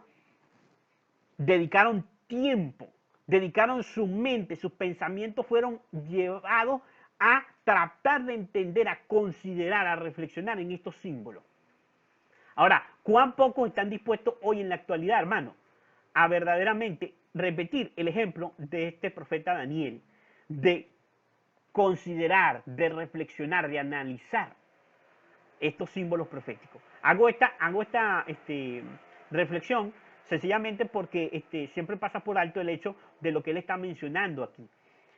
dedicaron tiempo, dedicaron su mente, sus pensamientos fueron llevados a tratar de entender, a considerar, a reflexionar en estos símbolos. Ahora, ¿cuán pocos están dispuestos hoy en la actualidad, hermano, a verdaderamente repetir el ejemplo de este profeta Daniel, de considerar, de reflexionar, de analizar estos símbolos proféticos? Hago esta reflexión sencillamente porque siempre pasa por alto el hecho de lo que él está mencionando aquí,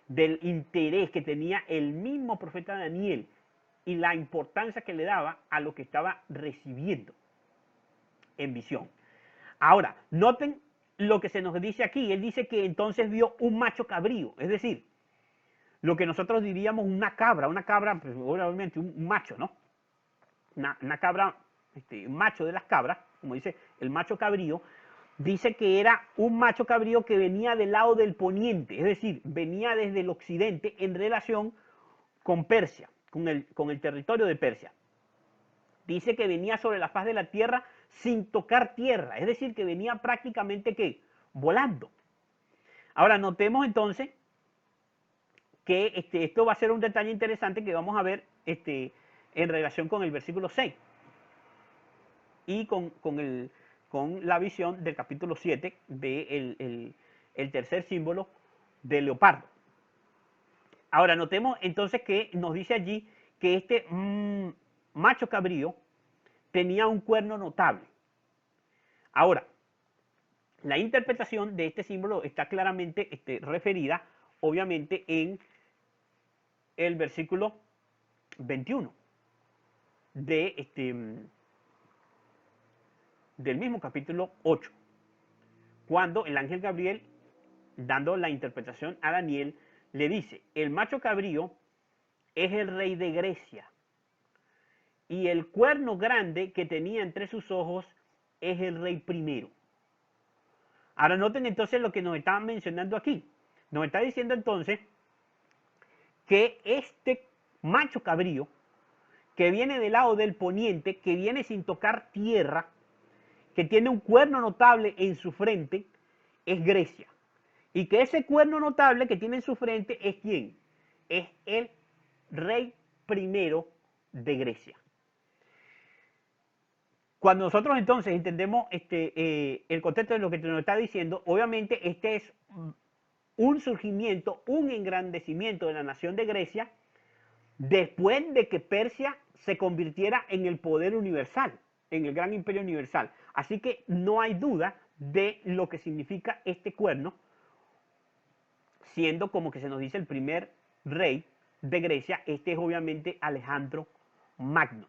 del interés que tenía el mismo profeta Daniel y la importancia que le daba a lo que estaba recibiendo en visión. Ahora, noten lo que se nos dice aquí. Él dice que entonces vio un macho cabrío, es decir, lo que nosotros diríamos una cabra, pues, obviamente un macho, ¿no? Una cabra, un macho de las cabras, como dice el macho cabrío. Dice que era un macho cabrío que venía del lado del poniente, es decir, venía desde el occidente en relación con Persia, con el territorio de Persia. Dice que venía sobre la faz de la tierra sin tocar tierra, es decir, que venía prácticamente, ¿qué? Volando. Ahora, notemos entonces que esto va a ser un detalle interesante que vamos a ver en relación con el versículo 6 y con la visión del capítulo 7 del el tercer símbolo del leopardo. Ahora, notemos entonces que nos dice allí que este macho cabrío tenía un cuerno notable. Ahora, la interpretación de este símbolo está claramente referida, obviamente, en el versículo 21 del mismo capítulo 8, cuando el ángel Gabriel, dando la interpretación a Daniel, le dice: el macho cabrío es el rey de Grecia. y el cuerno grande que tenía entre sus ojos es el rey primero. Ahora noten entonces lo que nos estaban mencionando aquí. Nos está diciendo entonces que este macho cabrío, que viene del lado del poniente, que viene sin tocar tierra, que tiene un cuerno notable en su frente, es Grecia. Y que ese cuerno notable que tiene en su frente es ¿quién? Es el rey primero de Grecia. Cuando nosotros entonces entendemos el contexto de lo que nos está diciendo, obviamente este es un surgimiento, un engrandecimiento de la nación de Grecia después de que Persia se convirtiera en el poder universal, en el gran imperio universal. Así que no hay duda de lo que significa este cuerno, siendo como que se nos dice el primer rey de Grecia. Este es obviamente Alejandro Magno,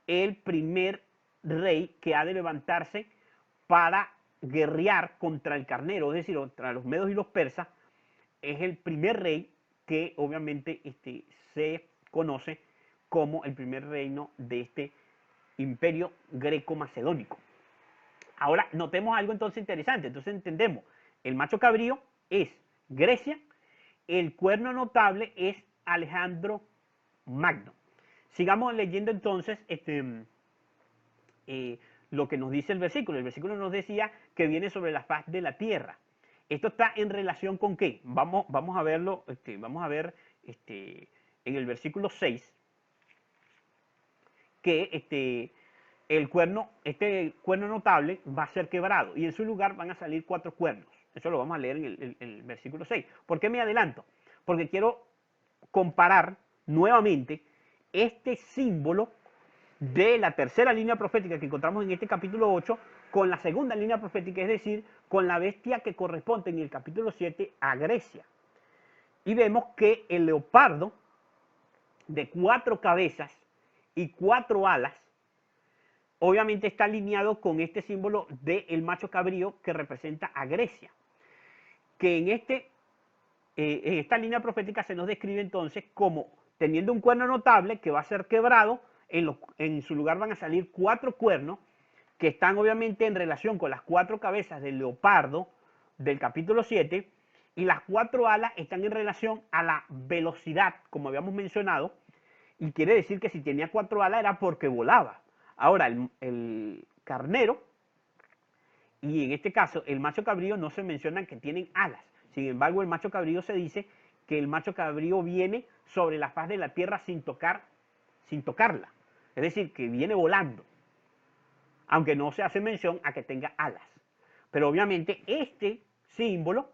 el primer rey que ha de levantarse para guerrear contra el carnero, es decir, contra los medos y los persas. Es el primer rey que obviamente se conoce como el primer reino de este imperio greco-macedónico. Ahora notemos algo entonces interesante. Entonces entendemos, el macho cabrío es Grecia, el cuerno notable es Alejandro Magno. Sigamos leyendo entonces lo que nos dice el versículo. El versículo nos decía que viene sobre la faz de la tierra. Esto está en relación con ¿qué? Vamos a verlo, vamos a ver en el versículo 6 que el cuerno notable va a ser quebrado y en su lugar van a salir 4 cuernos. Eso lo vamos a leer en el versículo 6. ¿Por qué me adelanto? Porque quiero comparar nuevamente este símbolo de la tercera línea profética que encontramos en este capítulo 8 con la segunda línea profética, es decir, con la bestia que corresponde en el capítulo 7 a Grecia. Y vemos que el leopardo de 4 cabezas y 4 alas, obviamente está alineado con este símbolo del macho cabrío que representa a Grecia. Que en esta línea profética se nos describe entonces como teniendo un cuerno notable que va a ser quebrado, en su lugar van a salir 4 cuernos que están obviamente en relación con las 4 cabezas del leopardo del capítulo 7, y las 4 alas están en relación a la velocidad, como habíamos mencionado, y quiere decir que si tenía 4 alas era porque volaba. Ahora, el carnero, y en este caso el macho cabrío, no se mencionan que tienen alas. Sin embargo, el macho cabrío se dice que el macho cabrío viene sobre la faz de la tierra sin tocarla. Es decir, que viene volando, aunque no se hace mención a que tenga alas. Pero obviamente este símbolo,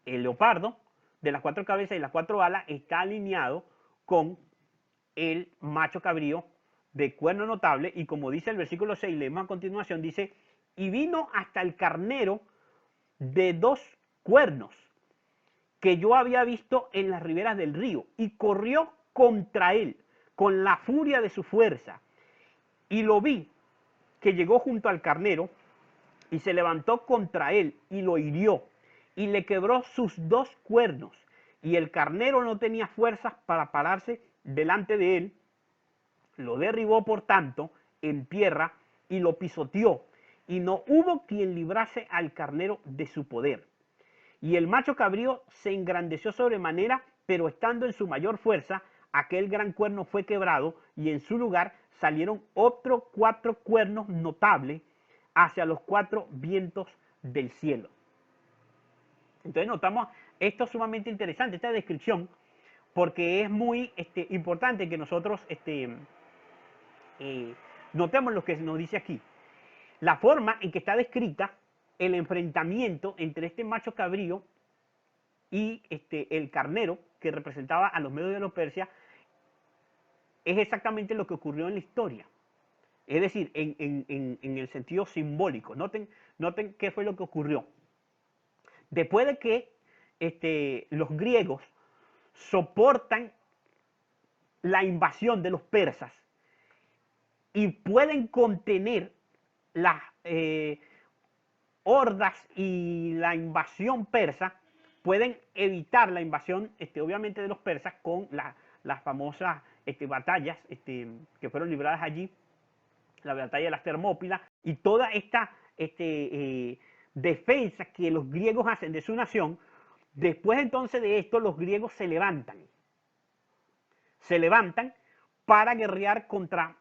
el leopardo, de las 4 cabezas y las 4 alas, está alineado con el macho cabrío de cuerno notable, y como dice el versículo 6, leemos a continuación, dice, y vino hasta el carnero de 2 cuernos que yo había visto en las riberas del río, y corrió contra él con la furia de su fuerza, y lo vi que llegó junto al carnero y se levantó contra él y lo hirió y le quebró sus 2 cuernos, y el carnero no tenía fuerzas para pararse delante de él, lo derribó por tanto en tierra y lo pisoteó, y no hubo quien librase al carnero de su poder. Y el macho cabrío se engrandeció sobremanera, pero estando en su mayor fuerza, aquel gran cuerno fue quebrado, y en su lugar salieron otros 4 cuernos notables hacia los 4 vientos del cielo. Entonces notamos esto sumamente interesante, esta descripción, porque es muy importante que nosotros notemos lo que nos dice aquí. La forma en que está descrita el enfrentamiento entre este macho cabrío y el carnero que representaba a los medios de los persas es exactamente lo que ocurrió en la historia. Es decir, en el sentido simbólico. Noten qué fue lo que ocurrió. Después de que los griegos soportan la invasión de los persas y pueden contener las hordas y la invasión persa, pueden evitar la invasión obviamente de los persas con las famosas batallas que fueron libradas allí, la batalla de las Termópilas, y toda esta defensa que los griegos hacen de su nación. Después entonces de esto, los griegos se levantan para guerrear contra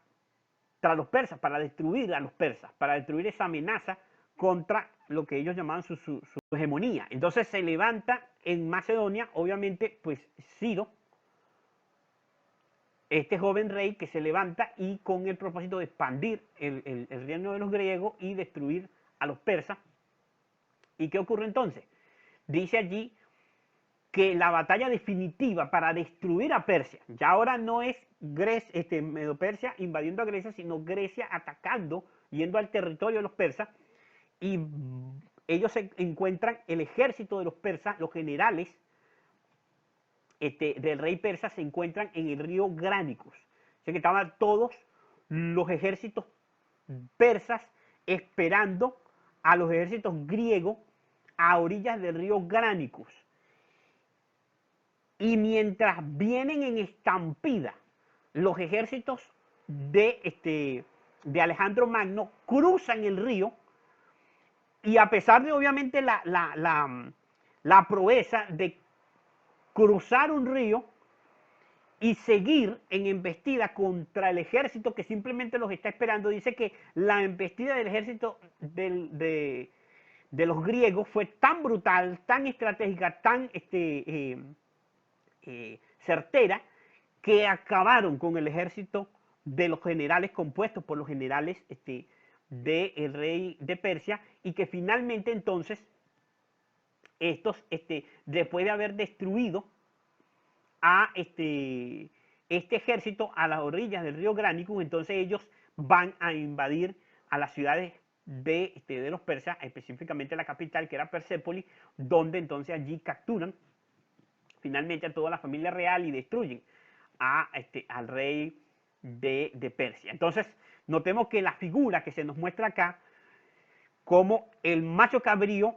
los persas, para destruir a los persas, para destruir esa amenaza contra lo que ellos llamaban su hegemonía. Entonces se levanta en Macedonia, obviamente, pues Ciro, este joven rey que se levanta y con el propósito de expandir el reino de los griegos y destruir a los persas. ¿Y qué ocurre entonces? Dice allí que la batalla definitiva para destruir a Persia, ya ahora no es Medo-Persia invadiendo a Grecia, sino Grecia atacando, yendo al territorio de los persas, y ellos se encuentran, el ejército de los persas, los generales del rey persa se encuentran en el río Granicus. O sea que estaban todos los ejércitos persas esperando a los ejércitos griegos a orillas del río Granicus. Y mientras vienen en estampida los ejércitos de Alejandro Magno, cruzan el río, y a pesar de obviamente la proeza de cruzar un río y seguir en embestida contra el ejército que simplemente los está esperando, dice que la embestida del ejército de los griegos fue tan brutal, tan estratégica, tan certera, que acabaron con el ejército de los generales compuestos por los generales del rey de Persia, y que finalmente entonces estos, después de haber destruido a este ejército a las orillas del río Granicus, entonces ellos van a invadir a las ciudades de los persas, específicamente la capital, que era Persépolis, donde entonces allí capturan finalmente a toda la familia real y destruyen al rey de Persia. Entonces, notemos que la figura que se nos muestra acá, como el macho cabrío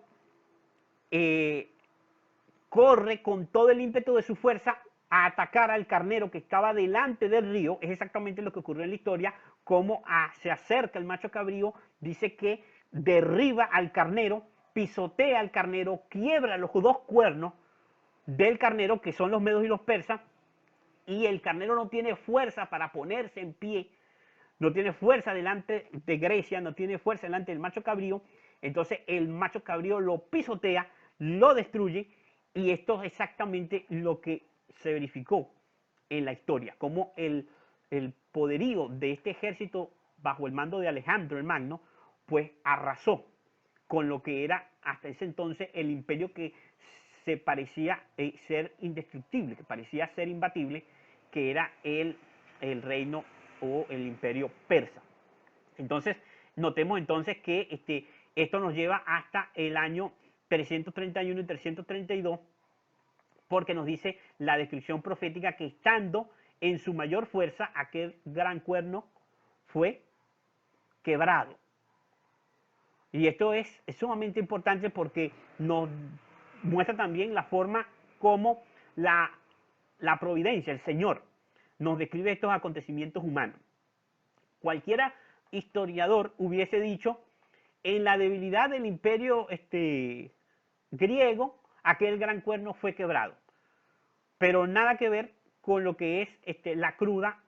corre con todo el ímpetu de su fuerza a atacar al carnero que estaba delante del río, es exactamente lo que ocurrió en la historia, como se acerca el macho cabrío, dice que derriba al carnero, pisotea al carnero, quiebra los dos cuernos del carnero, que son los medos y los persas, y el carnero no tiene fuerza para ponerse en pie, no tiene fuerza delante de Grecia, no tiene fuerza delante del macho cabrío. Entonces el macho cabrío lo pisotea, lo destruye, y esto es exactamente lo que se verificó en la historia, como el poderío de este ejército bajo el mando de Alejandro el Magno, pues arrasó con lo que era hasta ese entonces el imperio que se parecía ser indestructible, que parecía ser imbatible, que era el reino o el imperio persa. Entonces, notemos entonces que esto nos lleva hasta el año 331 y 332, porque nos dice la descripción profética que estando en su mayor fuerza, aquel gran cuerno fue quebrado. Y esto es sumamente importante porque nos muestra también la forma como la providencia, el Señor, nos describe estos acontecimientos humanos. Cualquiera historiador hubiese dicho, en la debilidad del imperio griego, aquel gran cuerno fue quebrado. Pero nada que ver con lo que es la cruda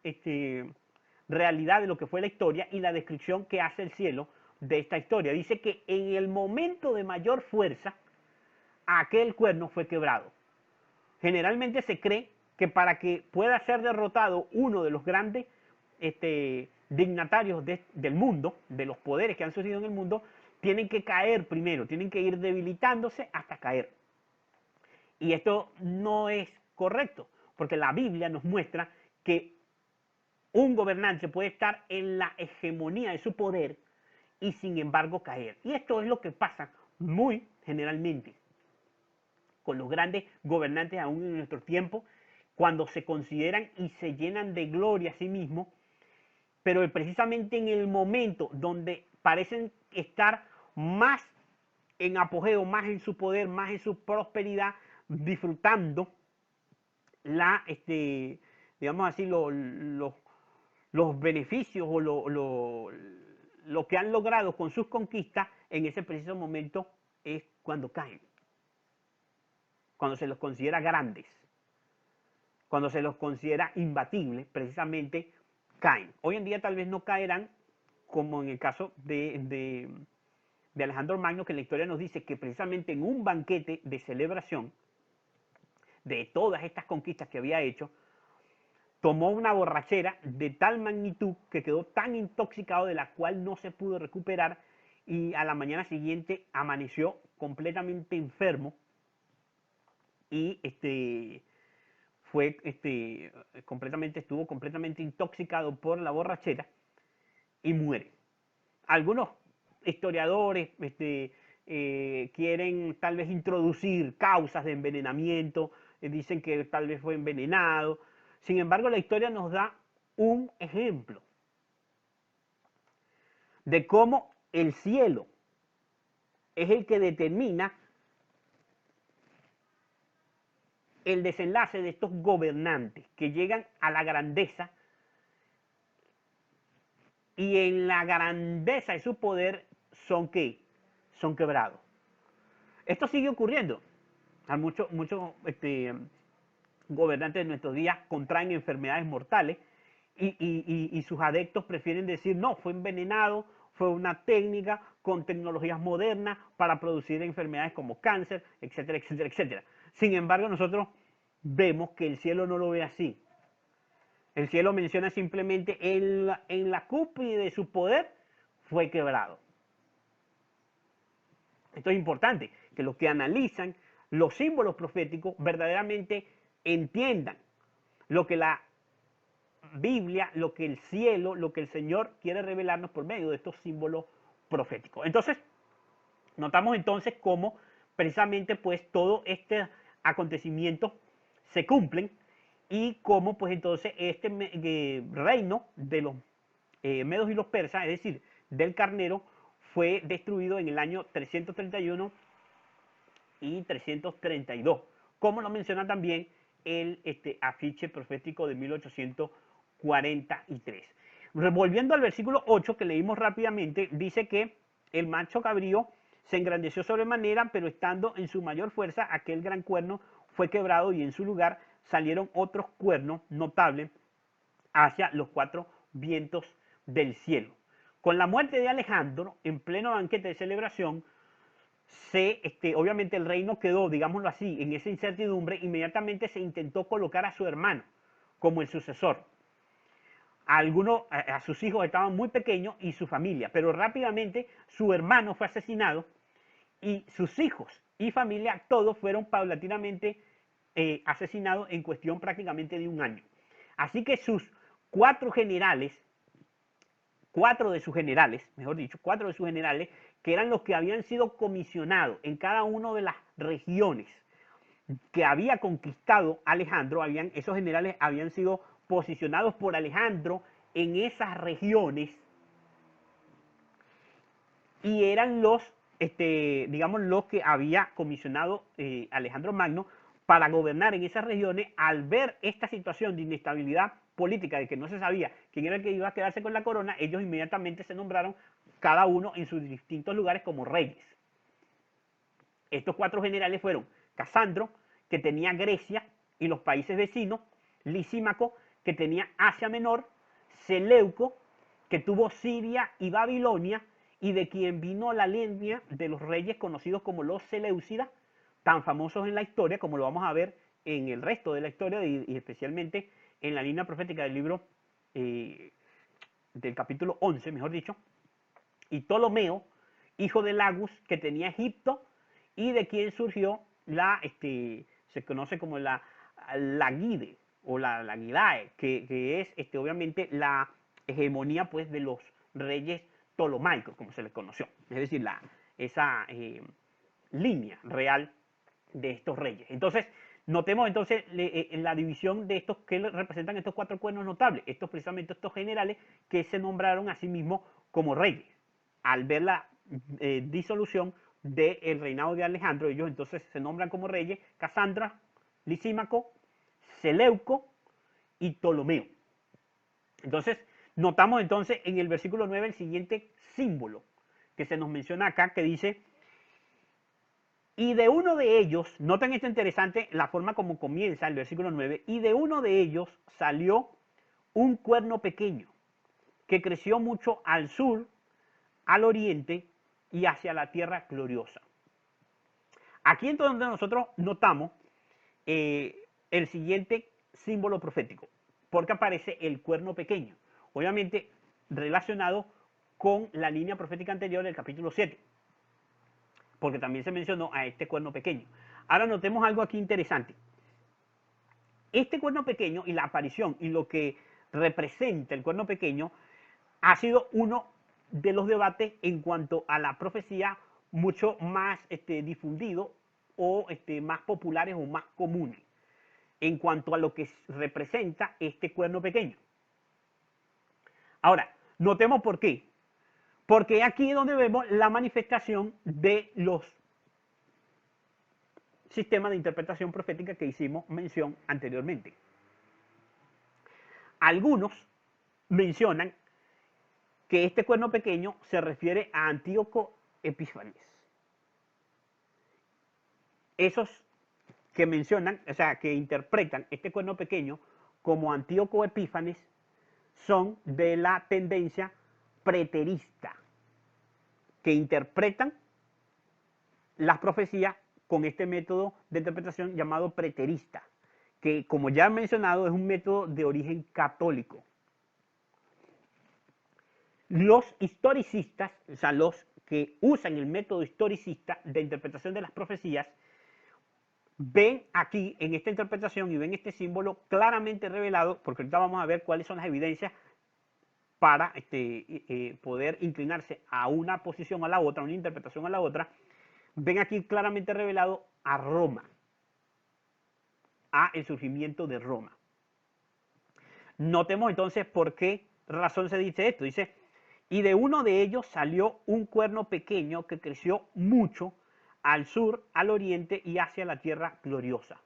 realidad de lo que fue la historia y la descripción que hace el cielo de esta historia. Dice que en el momento de mayor fuerza, aquel cuerno fue quebrado. Generalmente se cree que para que pueda ser derrotado uno de los grandes dignatarios del mundo, de los poderes que han surgido en el mundo, tienen que caer primero, tienen que ir debilitándose hasta caer. Y esto no es correcto, porque la Biblia nos muestra que un gobernante puede estar en la hegemonía de su poder y sin embargo caer. Y esto es lo que pasa muy generalmente con los grandes gobernantes aún en nuestro tiempo, cuando se consideran y se llenan de gloria a sí mismos, pero precisamente en el momento donde parecen estar más en apogeo, más en su poder, más en su prosperidad, disfrutando digamos así, los beneficios o lo que han logrado con sus conquistas en ese preciso momento es cuando caen, cuando se los considera grandes, cuando se los considera imbatibles, precisamente caen. Hoy en día tal vez no caerán como en el caso de Alejandro Magno, que la historia nos dice que precisamente en un banquete de celebración de todas estas conquistas que había hecho, tomó una borrachera de tal magnitud que quedó tan intoxicado de la cual no se pudo recuperar y a la mañana siguiente amaneció completamente enfermo y estuvo completamente intoxicado por la borrachera y muere. Algunos historiadores quieren tal vez introducir causas de envenenamiento, dicen que tal vez fue envenenado. Sin embargo, la historia nos da un ejemplo de cómo el cielo es el que determina el desenlace de estos gobernantes que llegan a la grandeza y en la grandeza de su poder son ¿qué? Son quebrados. Esto sigue ocurriendo. Muchos gobernantes de nuestros días contraen enfermedades mortales y sus adeptos prefieren decir, no, fue envenenado, fue una técnica con tecnologías modernas para producir enfermedades como cáncer, etcétera, etcétera, etcétera. Sin embargo, nosotros vemos que el cielo no lo ve así. El cielo menciona simplemente en la cúspide de su poder fue quebrado. Esto es importante, que los que analizan los símbolos proféticos verdaderamente entiendan lo que la Biblia, lo que el cielo, lo que el Señor quiere revelarnos por medio de estos símbolos proféticos. Entonces, notamos entonces cómo precisamente pues todo este acontecimiento se cumplen y cómo pues entonces este reino de los medos y los persas, es decir, del carnero, fue destruido en el año 331 y 332, como lo menciona también el afiche profético de 1843. Volviendo al versículo 8 que leímos rápidamente, dice que el macho cabrío se engrandeció sobremanera, pero estando en su mayor fuerza, aquel gran cuerno fue quebrado y en su lugar salieron otros cuernos notables hacia los cuatro vientos del cielo. Con la muerte de Alejandro, en pleno banquete de celebración, obviamente el reino quedó, digámoslo así, en esa incertidumbre. Inmediatamente se intentó colocar a su hermano como el sucesor. A sus hijos estaban muy pequeños y su familia, pero rápidamente su hermano fue asesinado y sus hijos y familia, todos fueron paulatinamente asesinados en cuestión prácticamente de un año. Así que sus cuatro de sus generales, que eran los que habían sido comisionados en cada una de las regiones que había conquistado Alejandro, esos generales habían sido posicionados por Alejandro en esas regiones y eran los que había comisionado Alejandro Magno para gobernar en esas regiones. Al ver esta situación de inestabilidad política, de que no se sabía quién era el que iba a quedarse con la corona, ellos inmediatamente se nombraron cada uno en sus distintos lugares como reyes. Estos cuatro generales fueron Casandro, que tenía Grecia y los países vecinos; Lisímaco, que tenía Asia Menor; Seleuco, que tuvo Siria y Babilonia, y de quien vino la línea de los reyes conocidos como los Seleucidas, tan famosos en la historia, como lo vamos a ver en el resto de la historia y especialmente en la línea profética del libro del capítulo 11, mejor dicho. Y Ptolomeo, hijo de Lagus, que tenía Egipto y de quien surgió se conoce como la Guide o la Guidae, que es obviamente la hegemonía pues de los reyes ptolomaicos, como se les conoció, es decir, esa línea real de estos reyes. Entonces, notemos entonces la división de estos que representan estos cuatro cuernos notables, precisamente estos generales que se nombraron a sí mismos como reyes. Al ver la disolución del reinado de Alejandro, ellos entonces se nombran como reyes: Casandra, Lisímaco, Seleuco y Ptolomeo. Entonces, notamos entonces en el versículo 9 el siguiente símbolo que se nos menciona acá, que dice, y de uno de ellos, noten esto interesante, la forma como comienza el versículo 9, y de uno de ellos salió un cuerno pequeño, que creció mucho al sur, al oriente y hacia la tierra gloriosa. Aquí entonces nosotros notamos el siguiente símbolo profético, porque aparece el cuerno pequeño, obviamente relacionado con la línea profética anterior del capítulo 7, porque también se mencionó a este cuerno pequeño. Ahora notemos algo aquí interesante. Este cuerno pequeño y la aparición y lo que representa el cuerno pequeño ha sido uno de los debates en cuanto a la profecía mucho más difundido o más populares o más comunes en cuanto a lo que representa este cuerno pequeño. Ahora, notemos por qué. Porque aquí es donde vemos la manifestación de los sistemas de interpretación profética que hicimos mención anteriormente. Algunos mencionan que este cuerno pequeño se refiere a Antíoco Epífanes. Esos que mencionan, o sea, que interpretan este cuerno pequeño como Antíoco Epífanes son de la tendencia preterista, que interpretan las profecías con este método de interpretación llamado preterista, que como ya he mencionado es un método de origen católico. Los historicistas, o sea, los que usan el método historicista de interpretación de las profecías, ven aquí en esta interpretación y ven este símbolo claramente revelado, porque ahorita vamos a ver cuáles son las evidencias para poder inclinarse a una posición o a la otra, a una interpretación a la otra. Ven aquí claramente revelado a Roma, a el surgimiento de Roma. Notemos entonces por qué razón se dice esto. Dice, y de uno de ellos salió un cuerno pequeño que creció mucho al sur, al oriente y hacia la tierra gloriosa.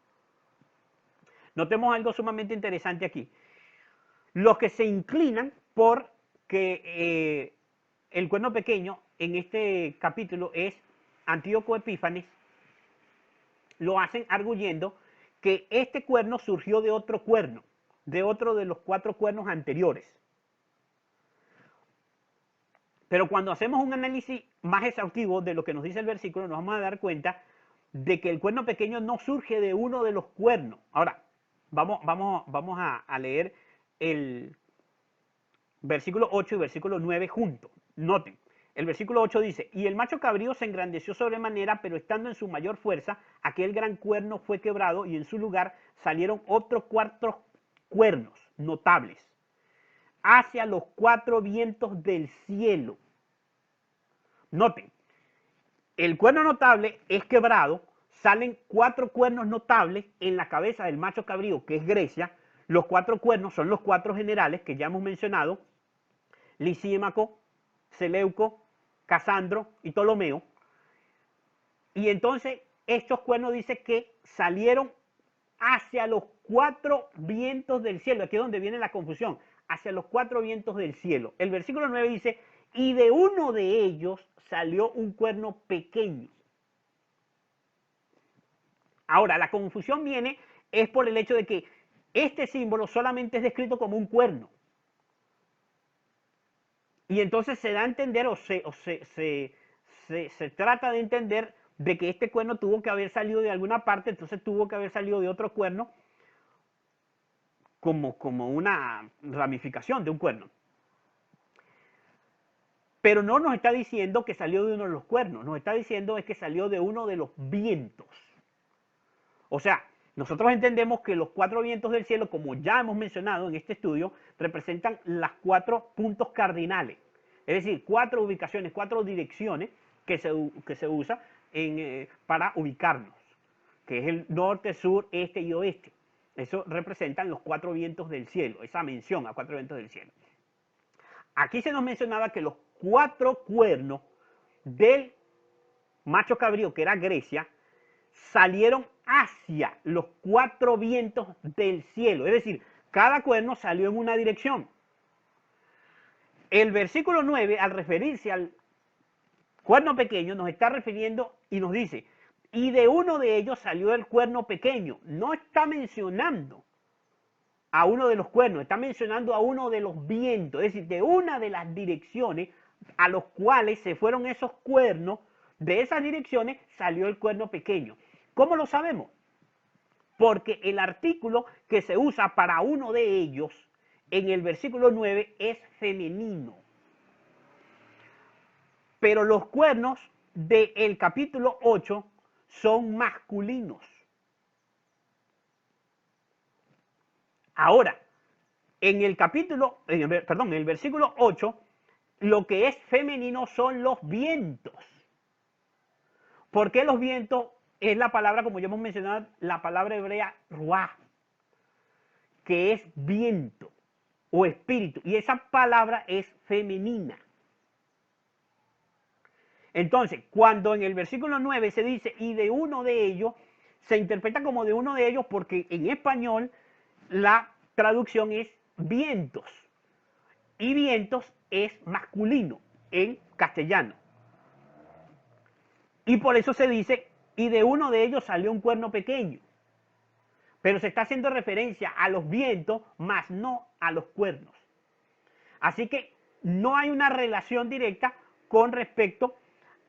Notemos algo sumamente interesante aquí. Los que se inclinan por que el cuerno pequeño en este capítulo es Antíoco Epífanes, lo hacen arguyendo que este cuerno surgió de otro cuerno, de otro de los 4 cuernos anteriores. Pero cuando hacemos un análisis más exhaustivo de lo que nos dice el versículo, nos vamos a dar cuenta de que el cuerno pequeño no surge de uno de los cuernos. Ahora, vamos a leer el versículo 8 y versículo 9 juntos. Noten, el versículo 8 dice, y el macho cabrío se engrandeció sobremanera, pero estando en su mayor fuerza, aquel gran cuerno fue quebrado y en su lugar salieron otros 4 cuernos notables hacia los 4 vientos del cielo. Noten, el cuerno notable es quebrado, salen 4 cuernos notables en la cabeza del macho cabrío, que es Grecia. Los 4 cuernos son los 4 generales que ya hemos mencionado, Lisímaco, Seleuco, Casandro y Ptolomeo. Y entonces estos cuernos dice que salieron hacia los 4 vientos del cielo. Aquí es donde viene la confusión, hacia los 4 vientos del cielo. El versículo 9 dice, y de uno de ellos salió un cuerno pequeño. Ahora, la confusión viene es por el hecho de que este símbolo solamente es descrito como un cuerno. Y entonces se da a entender se trata de entender de que este cuerno tuvo que haber salido de alguna parte, entonces tuvo que haber salido de otro cuerno como una ramificación de un cuerno. Pero no nos está diciendo que salió de uno de los cuernos, nos está diciendo es que salió de uno de los vientos. O sea, nosotros entendemos que los 4 vientos del cielo, como ya hemos mencionado en este estudio, representan las 4 puntos cardinales. Es decir, 4 ubicaciones, 4 direcciones que se usa para ubicarnos, que es el norte, sur, este y oeste. Eso representan los 4 vientos del cielo, esa mención a 4 vientos del cielo. Aquí se nos mencionaba que los 4 cuernos del macho cabrío, que era Grecia, salieron hacia los 4 vientos del cielo. Es decir, Cada cuerno salió en una dirección. El versículo 9, al referirse al cuerno pequeño, nos está refiriendo y nos dice, y de uno de ellos salió el cuerno pequeño. No está mencionando a uno de los cuernos, está mencionando a uno de los vientos, es decir, de una de las direcciones a los cuales se fueron esos cuernos, de esas direcciones salió el cuerno pequeño. ¿Cómo lo sabemos? Porque el artículo que se usa para uno de ellos en el versículo 9 es femenino. Pero los cuernos del capítulo 8 son masculinos. Ahora, en el versículo 8, lo que es femenino son los vientos. ¿Por qué los vientos? Es la palabra, como ya hemos mencionado, la palabra hebrea ruah, que es viento o espíritu. Y esa palabra es femenina. Entonces, cuando en el versículo 9 se dice, y de uno de ellos, se interpreta como de uno de ellos porque en español la traducción es vientos. Y vientos es masculino en castellano. Y por eso se dice, y de uno de ellos salió un cuerno pequeño. Pero se está haciendo referencia a los vientos, más no a los cuernos. Así que no hay una relación directa con respecto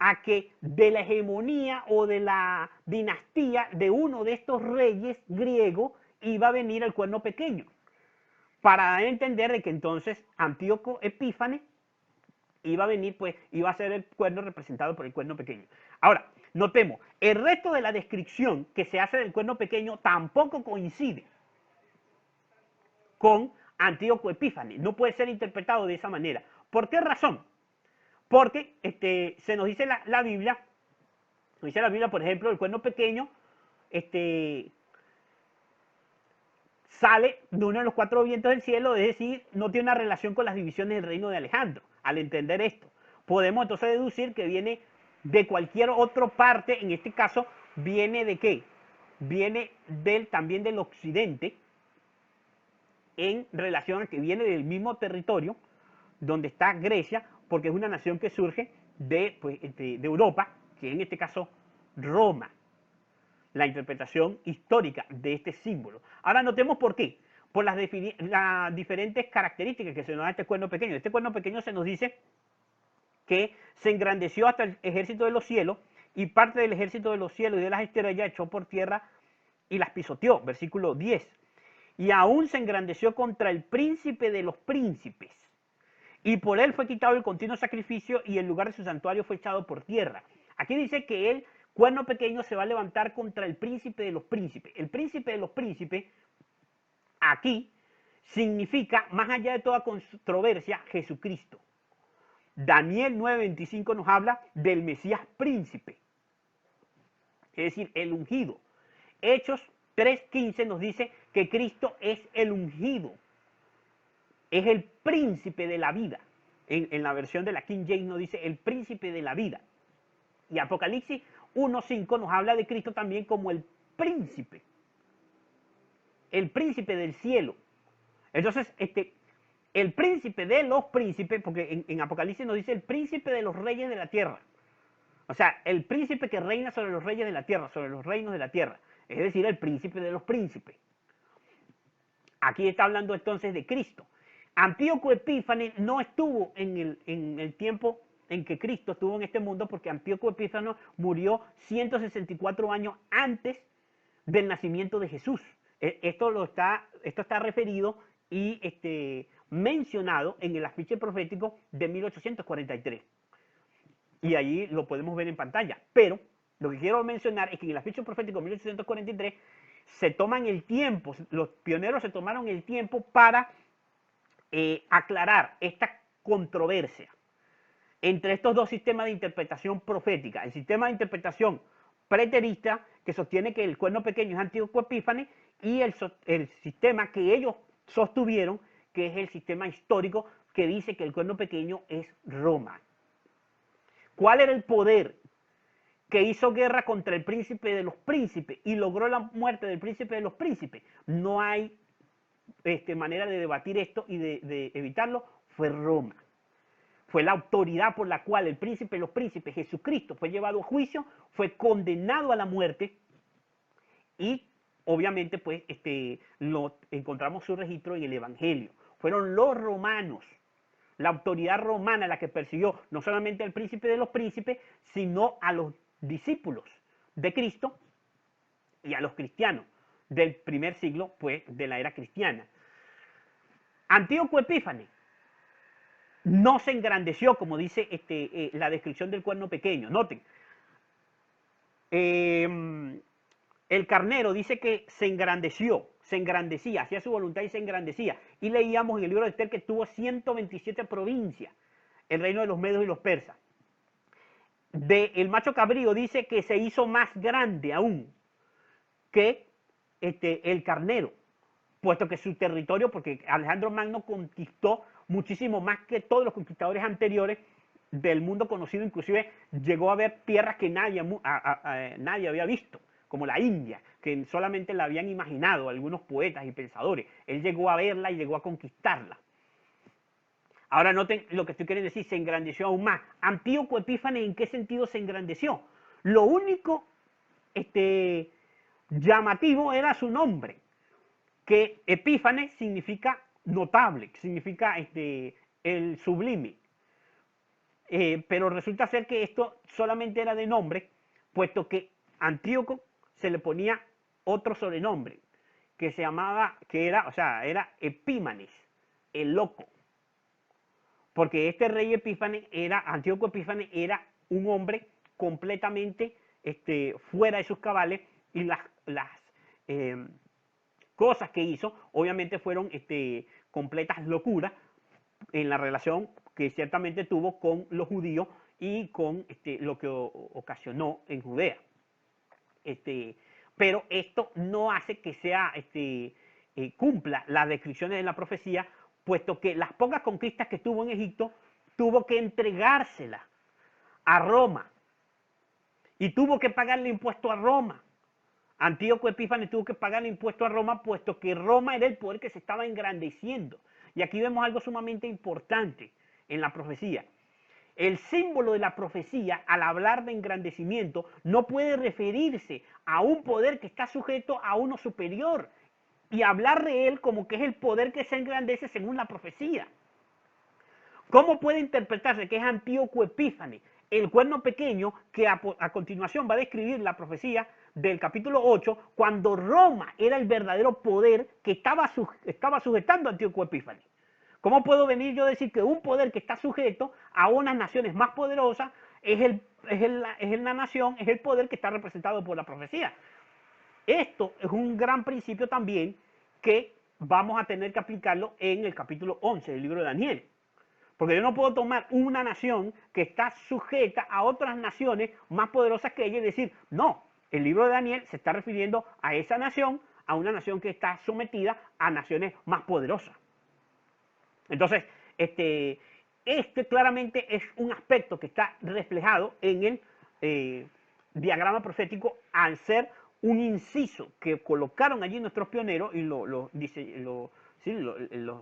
a que de la hegemonía o de la dinastía de uno de estos reyes griegos iba a venir el cuerno pequeño. Para dar a entender de que entonces Antíoco Epífanes iba a venir, pues iba a ser el cuerno representado por el cuerno pequeño. Ahora, notemos, el resto de la descripción que se hace del cuerno pequeño tampoco coincide con Antíoco Epífanes. No puede ser interpretado de esa manera. ¿Por qué razón? Porque se nos dice la Biblia, por ejemplo, el cuerno pequeño sale de uno de los cuatro vientos del cielo, es decir, no tiene una relación con las divisiones del reino de Alejandro. Al entender esto, podemos entonces deducir que viene de cualquier otra parte, en este caso, ¿viene de qué? Viene también del occidente, en relación a que viene del mismo territorio donde está Grecia, porque es una nación que surge de Europa, que en este caso Roma. La interpretación histórica de este símbolo. Ahora notemos por qué. Por las diferentes características que se nos da este cuerno pequeño. Este cuerno pequeño se nos dice que se engrandeció hasta el ejército de los cielos y parte del ejército de los cielos y de las estrellas echó por tierra y las pisoteó. Versículo 10. Y aún se engrandeció contra el príncipe de los príncipes. Y por él fue quitado el continuo sacrificio y el lugar de su santuario fue echado por tierra. Aquí dice que el cuerno pequeño se va a levantar contra el príncipe de los príncipes. El príncipe de los príncipes, aquí, significa, más allá de toda controversia, Jesucristo. Daniel 9:25 nos habla del Mesías príncipe, es decir, el ungido. Hechos 3:15 nos dice que Cristo es el ungido, es el príncipe de la vida. En la versión de la King James nos dice el príncipe de la vida. Y Apocalipsis 1:5 nos habla de Cristo también como el príncipe del cielo. Entonces, el príncipe de los príncipes, porque en Apocalipsis nos dice el príncipe de los reyes de la tierra. O sea, el príncipe que reina sobre los reyes de la tierra, sobre los reinos de la tierra. Es decir, el príncipe de los príncipes. Aquí está hablando entonces de Cristo. Antíoco Epífanes no estuvo en el tiempo en que Cristo estuvo en este mundo, porque Antíoco Epífanes murió 164 años antes del nacimiento de Jesús. Esto está referido y mencionado en el afiche profético de 1843. Y allí lo podemos ver en pantalla. Pero lo que quiero mencionar es que en el afiche profético de 1843 se toman el tiempo, los pioneros se tomaron el tiempo para aclarar esta controversia entre estos dos sistemas de interpretación profética. El sistema de interpretación preterista, que sostiene que el cuerno pequeño es Antíoco Epífanes, y el sistema que ellos sostuvieron, que es el sistema histórico, que dice que el cuerno pequeño es Roma. ¿Cuál era el poder que hizo guerra contra el príncipe de los príncipes y logró la muerte del príncipe de los príncipes? No hay manera de debatir esto y de evitarlo fue Roma. Fue la autoridad por la cual el príncipe de los príncipes, Jesucristo, fue llevado a juicio, fue condenado a la muerte y obviamente pues lo encontramos su registro en el Evangelio. Fueron los romanos, la autoridad romana la que persiguió no solamente al príncipe de los príncipes, sino a los discípulos de Cristo y a los cristianos del primer siglo pues de la era cristiana. Antíoco Epífanes no se engrandeció, como dice la descripción del cuerno pequeño. Noten, el carnero dice que se engrandecía, hacía su voluntad y se engrandecía. Y leíamos en el libro de Esther que tuvo 127 provincias, el reino de los medos y los persas. El macho cabrío dice que se hizo más grande aún que el carnero, puesto que su territorio, porque Alejandro Magno conquistó muchísimo más que todos los conquistadores anteriores del mundo conocido, inclusive llegó a ver tierras que nadie había visto, como la India, que solamente la habían imaginado algunos poetas y pensadores. Él llegó a verla y llegó a conquistarla. Ahora noten lo que estoy queriendo decir, se engrandeció aún más. Antíoco Epífanes, ¿en qué sentido se engrandeció? Lo único llamativo era su nombre, que Epífanes significa notable, significa el sublime. Pero resulta ser que esto solamente era de nombre, puesto que Antíoco se le ponía otro sobrenombre, que se llamaba, era Epímanes, el loco. Porque este rey Epífanes Antíoco Epífanes era un hombre completamente fuera de sus cabales, y las cosas que hizo obviamente fueron completas locuras en la relación que ciertamente tuvo con los judíos y con lo que ocasionó en Judea. Pero esto no hace que sea cumpla las descripciones de la profecía, puesto que las pocas conquistas que tuvo en Egipto tuvo que entregárselas a Roma y tuvo que pagarle impuesto a Roma. Antíoco Epífanes tuvo que pagarle impuesto a Roma, puesto que Roma era el poder que se estaba engrandeciendo. Y aquí vemos algo sumamente importante en la profecía. El símbolo de la profecía, al hablar de engrandecimiento, no puede referirse a un poder que está sujeto a uno superior y hablar de él como que es el poder que se engrandece según la profecía. ¿Cómo puede interpretarse que es Antíoco Epífanes, el cuerno pequeño, que a continuación va a describir la profecía del capítulo 8, cuando Roma era el verdadero poder que estaba sujetando a Antíoco Epífanes? ¿Cómo puedo venir yo a decir que un poder que está sujeto a unas naciones más poderosas es la nación, es el poder que está representado por la profecía? Esto es un gran principio también que vamos a tener que aplicarlo en el capítulo 11 del libro de Daniel. Porque yo no puedo tomar una nación que está sujeta a otras naciones más poderosas que ella y decir, no, el libro de Daniel se está refiriendo a esa nación, a una nación que está sometida a naciones más poderosas. Entonces, claramente es un aspecto que está reflejado en el diagrama profético al ser un inciso que colocaron allí nuestros pioneros y los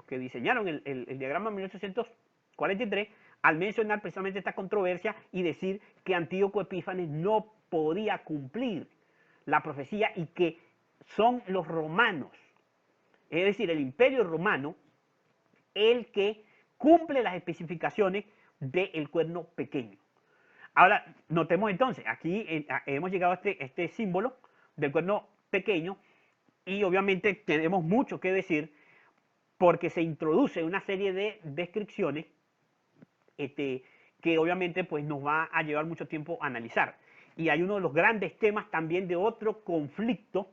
que diseñaron el diagrama en 1843, al mencionar precisamente esta controversia y decir que Antíoco Epífanes no podía cumplir la profecía y que son los romanos, es decir, el imperio romano, el que cumple las especificaciones del cuerno pequeño. Ahora, notemos entonces, aquí hemos llegado a este símbolo del cuerno pequeño y obviamente tenemos mucho que decir porque se introduce una serie de descripciones que obviamente pues, nos va a llevar mucho tiempo a analizar. Y hay uno de los grandes temas también de otro conflicto,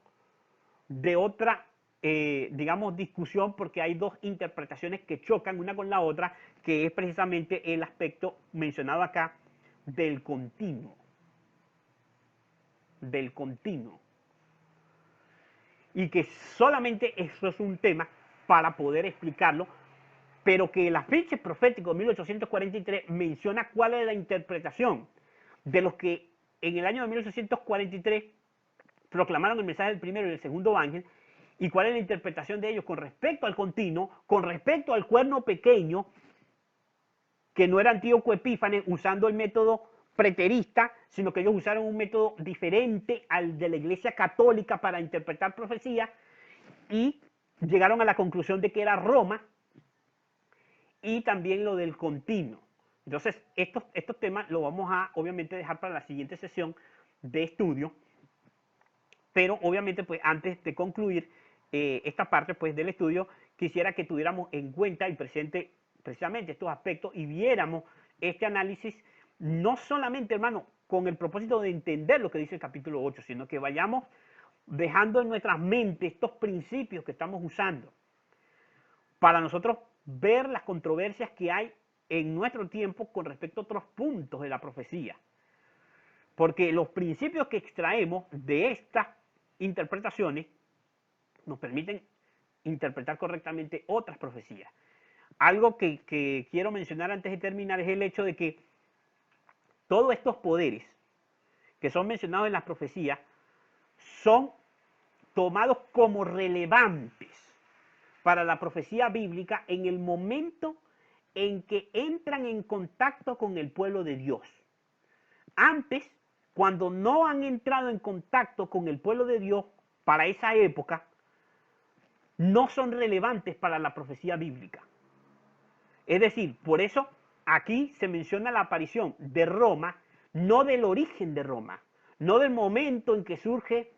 de otra digamos, discusión, porque hay dos interpretaciones que chocan una con la otra, que es precisamente el aspecto mencionado acá del continuo. Del continuo. Y que solamente eso es un tema para poder explicarlo, pero que el afiche profético de 1843 menciona cuál es la interpretación de los que en el año de 1843 proclamaron el mensaje del primero y del segundo ángel, ¿Y cuál es la interpretación de ellos con respecto al continuo, con respecto al cuerno pequeño, que no era Antíoco Epífanes usando el método preterista, sino que ellos usaron un método diferente al de la Iglesia Católica para interpretar profecía y llegaron a la conclusión de que era Roma, y también lo del continuo. Entonces, estos temas los vamos a, obviamente, dejar para la siguiente sesión de estudio, pero obviamente, pues antes de concluir esta parte pues, del estudio, quisiera que tuviéramos en cuenta y presente precisamente estos aspectos y viéramos este análisis, no solamente, hermano, con el propósito de entender lo que dice el capítulo 8, sino que vayamos dejando en nuestras mentes estos principios que estamos usando para nosotros ver las controversias que hay en nuestro tiempo con respecto a otros puntos de la profecía. Porque los principios que extraemos de estas interpretaciones nos permiten interpretar correctamente otras profecías. Algo que quiero mencionar antes de terminar es el hecho de que todos estos poderes que son mencionados en las profecías son tomados como relevantes para la profecía bíblica en el momento en que entran en contacto con el pueblo de Dios. Antes, cuando no han entrado en contacto con el pueblo de Dios para esa época, no son relevantes para la profecía bíblica. Es decir, por eso aquí se menciona la aparición de Roma, no del origen de Roma, no del momento en que surge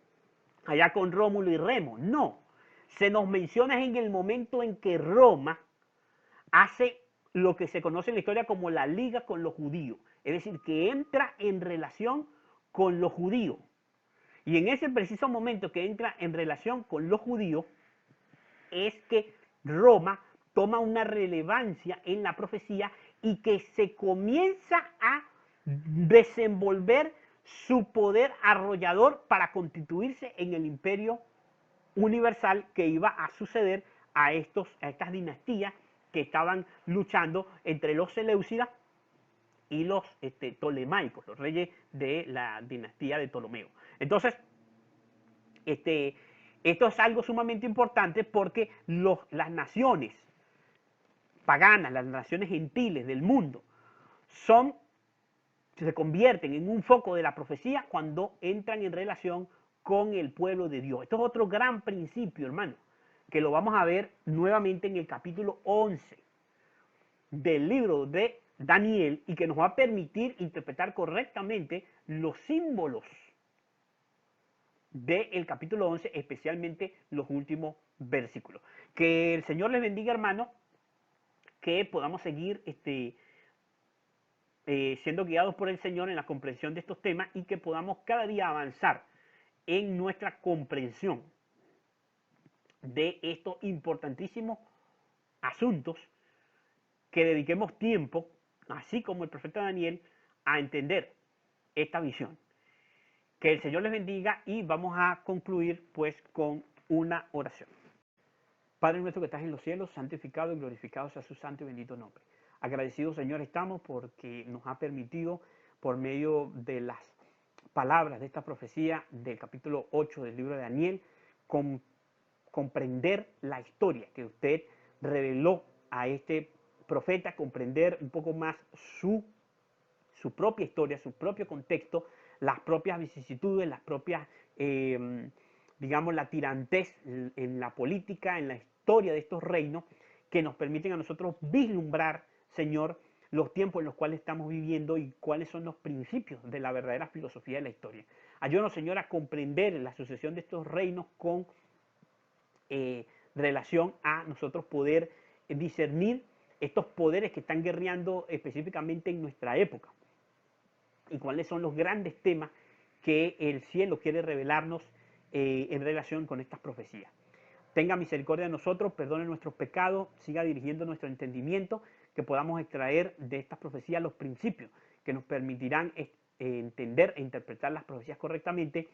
allá con Rómulo y Remo, no. Se nos menciona en el momento en que Roma hace lo que se conoce en la historia como la liga con los judíos. Es decir, que entra en relación con los judíos. Y en ese preciso momento que entra en relación con los judíos, es que Roma toma una relevancia en la profecía y que se comienza a desenvolver su poder arrollador para constituirse en el imperio universal que iba a suceder a estas dinastías que estaban luchando entre los seleucidas y los ptolemaicos, los reyes de la dinastía de Ptolomeo. Entonces, esto es algo sumamente importante porque las naciones paganas, las naciones gentiles del mundo, se convierten en un foco de la profecía cuando entran en relación con el pueblo de Dios. Esto es otro gran principio, hermano, que lo vamos a ver nuevamente en el capítulo 11 del libro de Daniel y que nos va a permitir interpretar correctamente los símbolos del capítulo 11, especialmente los últimos versículos. Que el Señor les bendiga, hermano, que podamos seguir siendo guiados por el Señor en la comprensión de estos temas y que podamos cada día avanzar en nuestra comprensión de estos importantísimos asuntos, que dediquemos tiempo, así como el profeta Daniel, a entender esta visión. Que el Señor les bendiga y vamos a concluir pues con una oración. Padre nuestro que estás en los cielos, santificado y glorificado sea su santo y bendito nombre. Agradecidos, Señor, estamos porque nos ha permitido, por medio de las palabras de esta profecía del capítulo 8 del libro de Daniel, comprender la historia que usted reveló a este profeta, comprender un poco más su propia historia, su propio contexto, las propias vicisitudes, las propias, digamos, la tirantez en la política, en la historia de estos reinos, que nos permiten a nosotros vislumbrar, Señor, los tiempos en los cuales estamos viviendo y cuáles son los principios de la verdadera filosofía de la historia. Ayúdanos, Señor, a comprender la sucesión de estos reinos con relación a nosotros poder discernir estos poderes que están guerreando específicamente en nuestra época y cuáles son los grandes temas que el cielo quiere revelarnos en relación con estas profecías. Tenga misericordia de nosotros, perdone nuestros pecados, siga dirigiendo nuestro entendimiento, que podamos extraer de estas profecías los principios que nos permitirán entender e interpretar las profecías correctamente.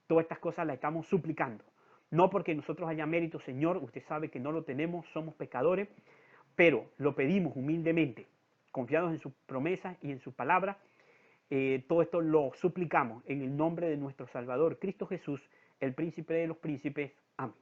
Todas estas cosas las estamos suplicando. No porque nosotros haya mérito, Señor, usted sabe que no lo tenemos, somos pecadores, pero lo pedimos humildemente, confiados en sus promesas y en su palabra. Todo esto lo suplicamos en el nombre de nuestro Salvador, Cristo Jesús, el príncipe de los príncipes. Amén.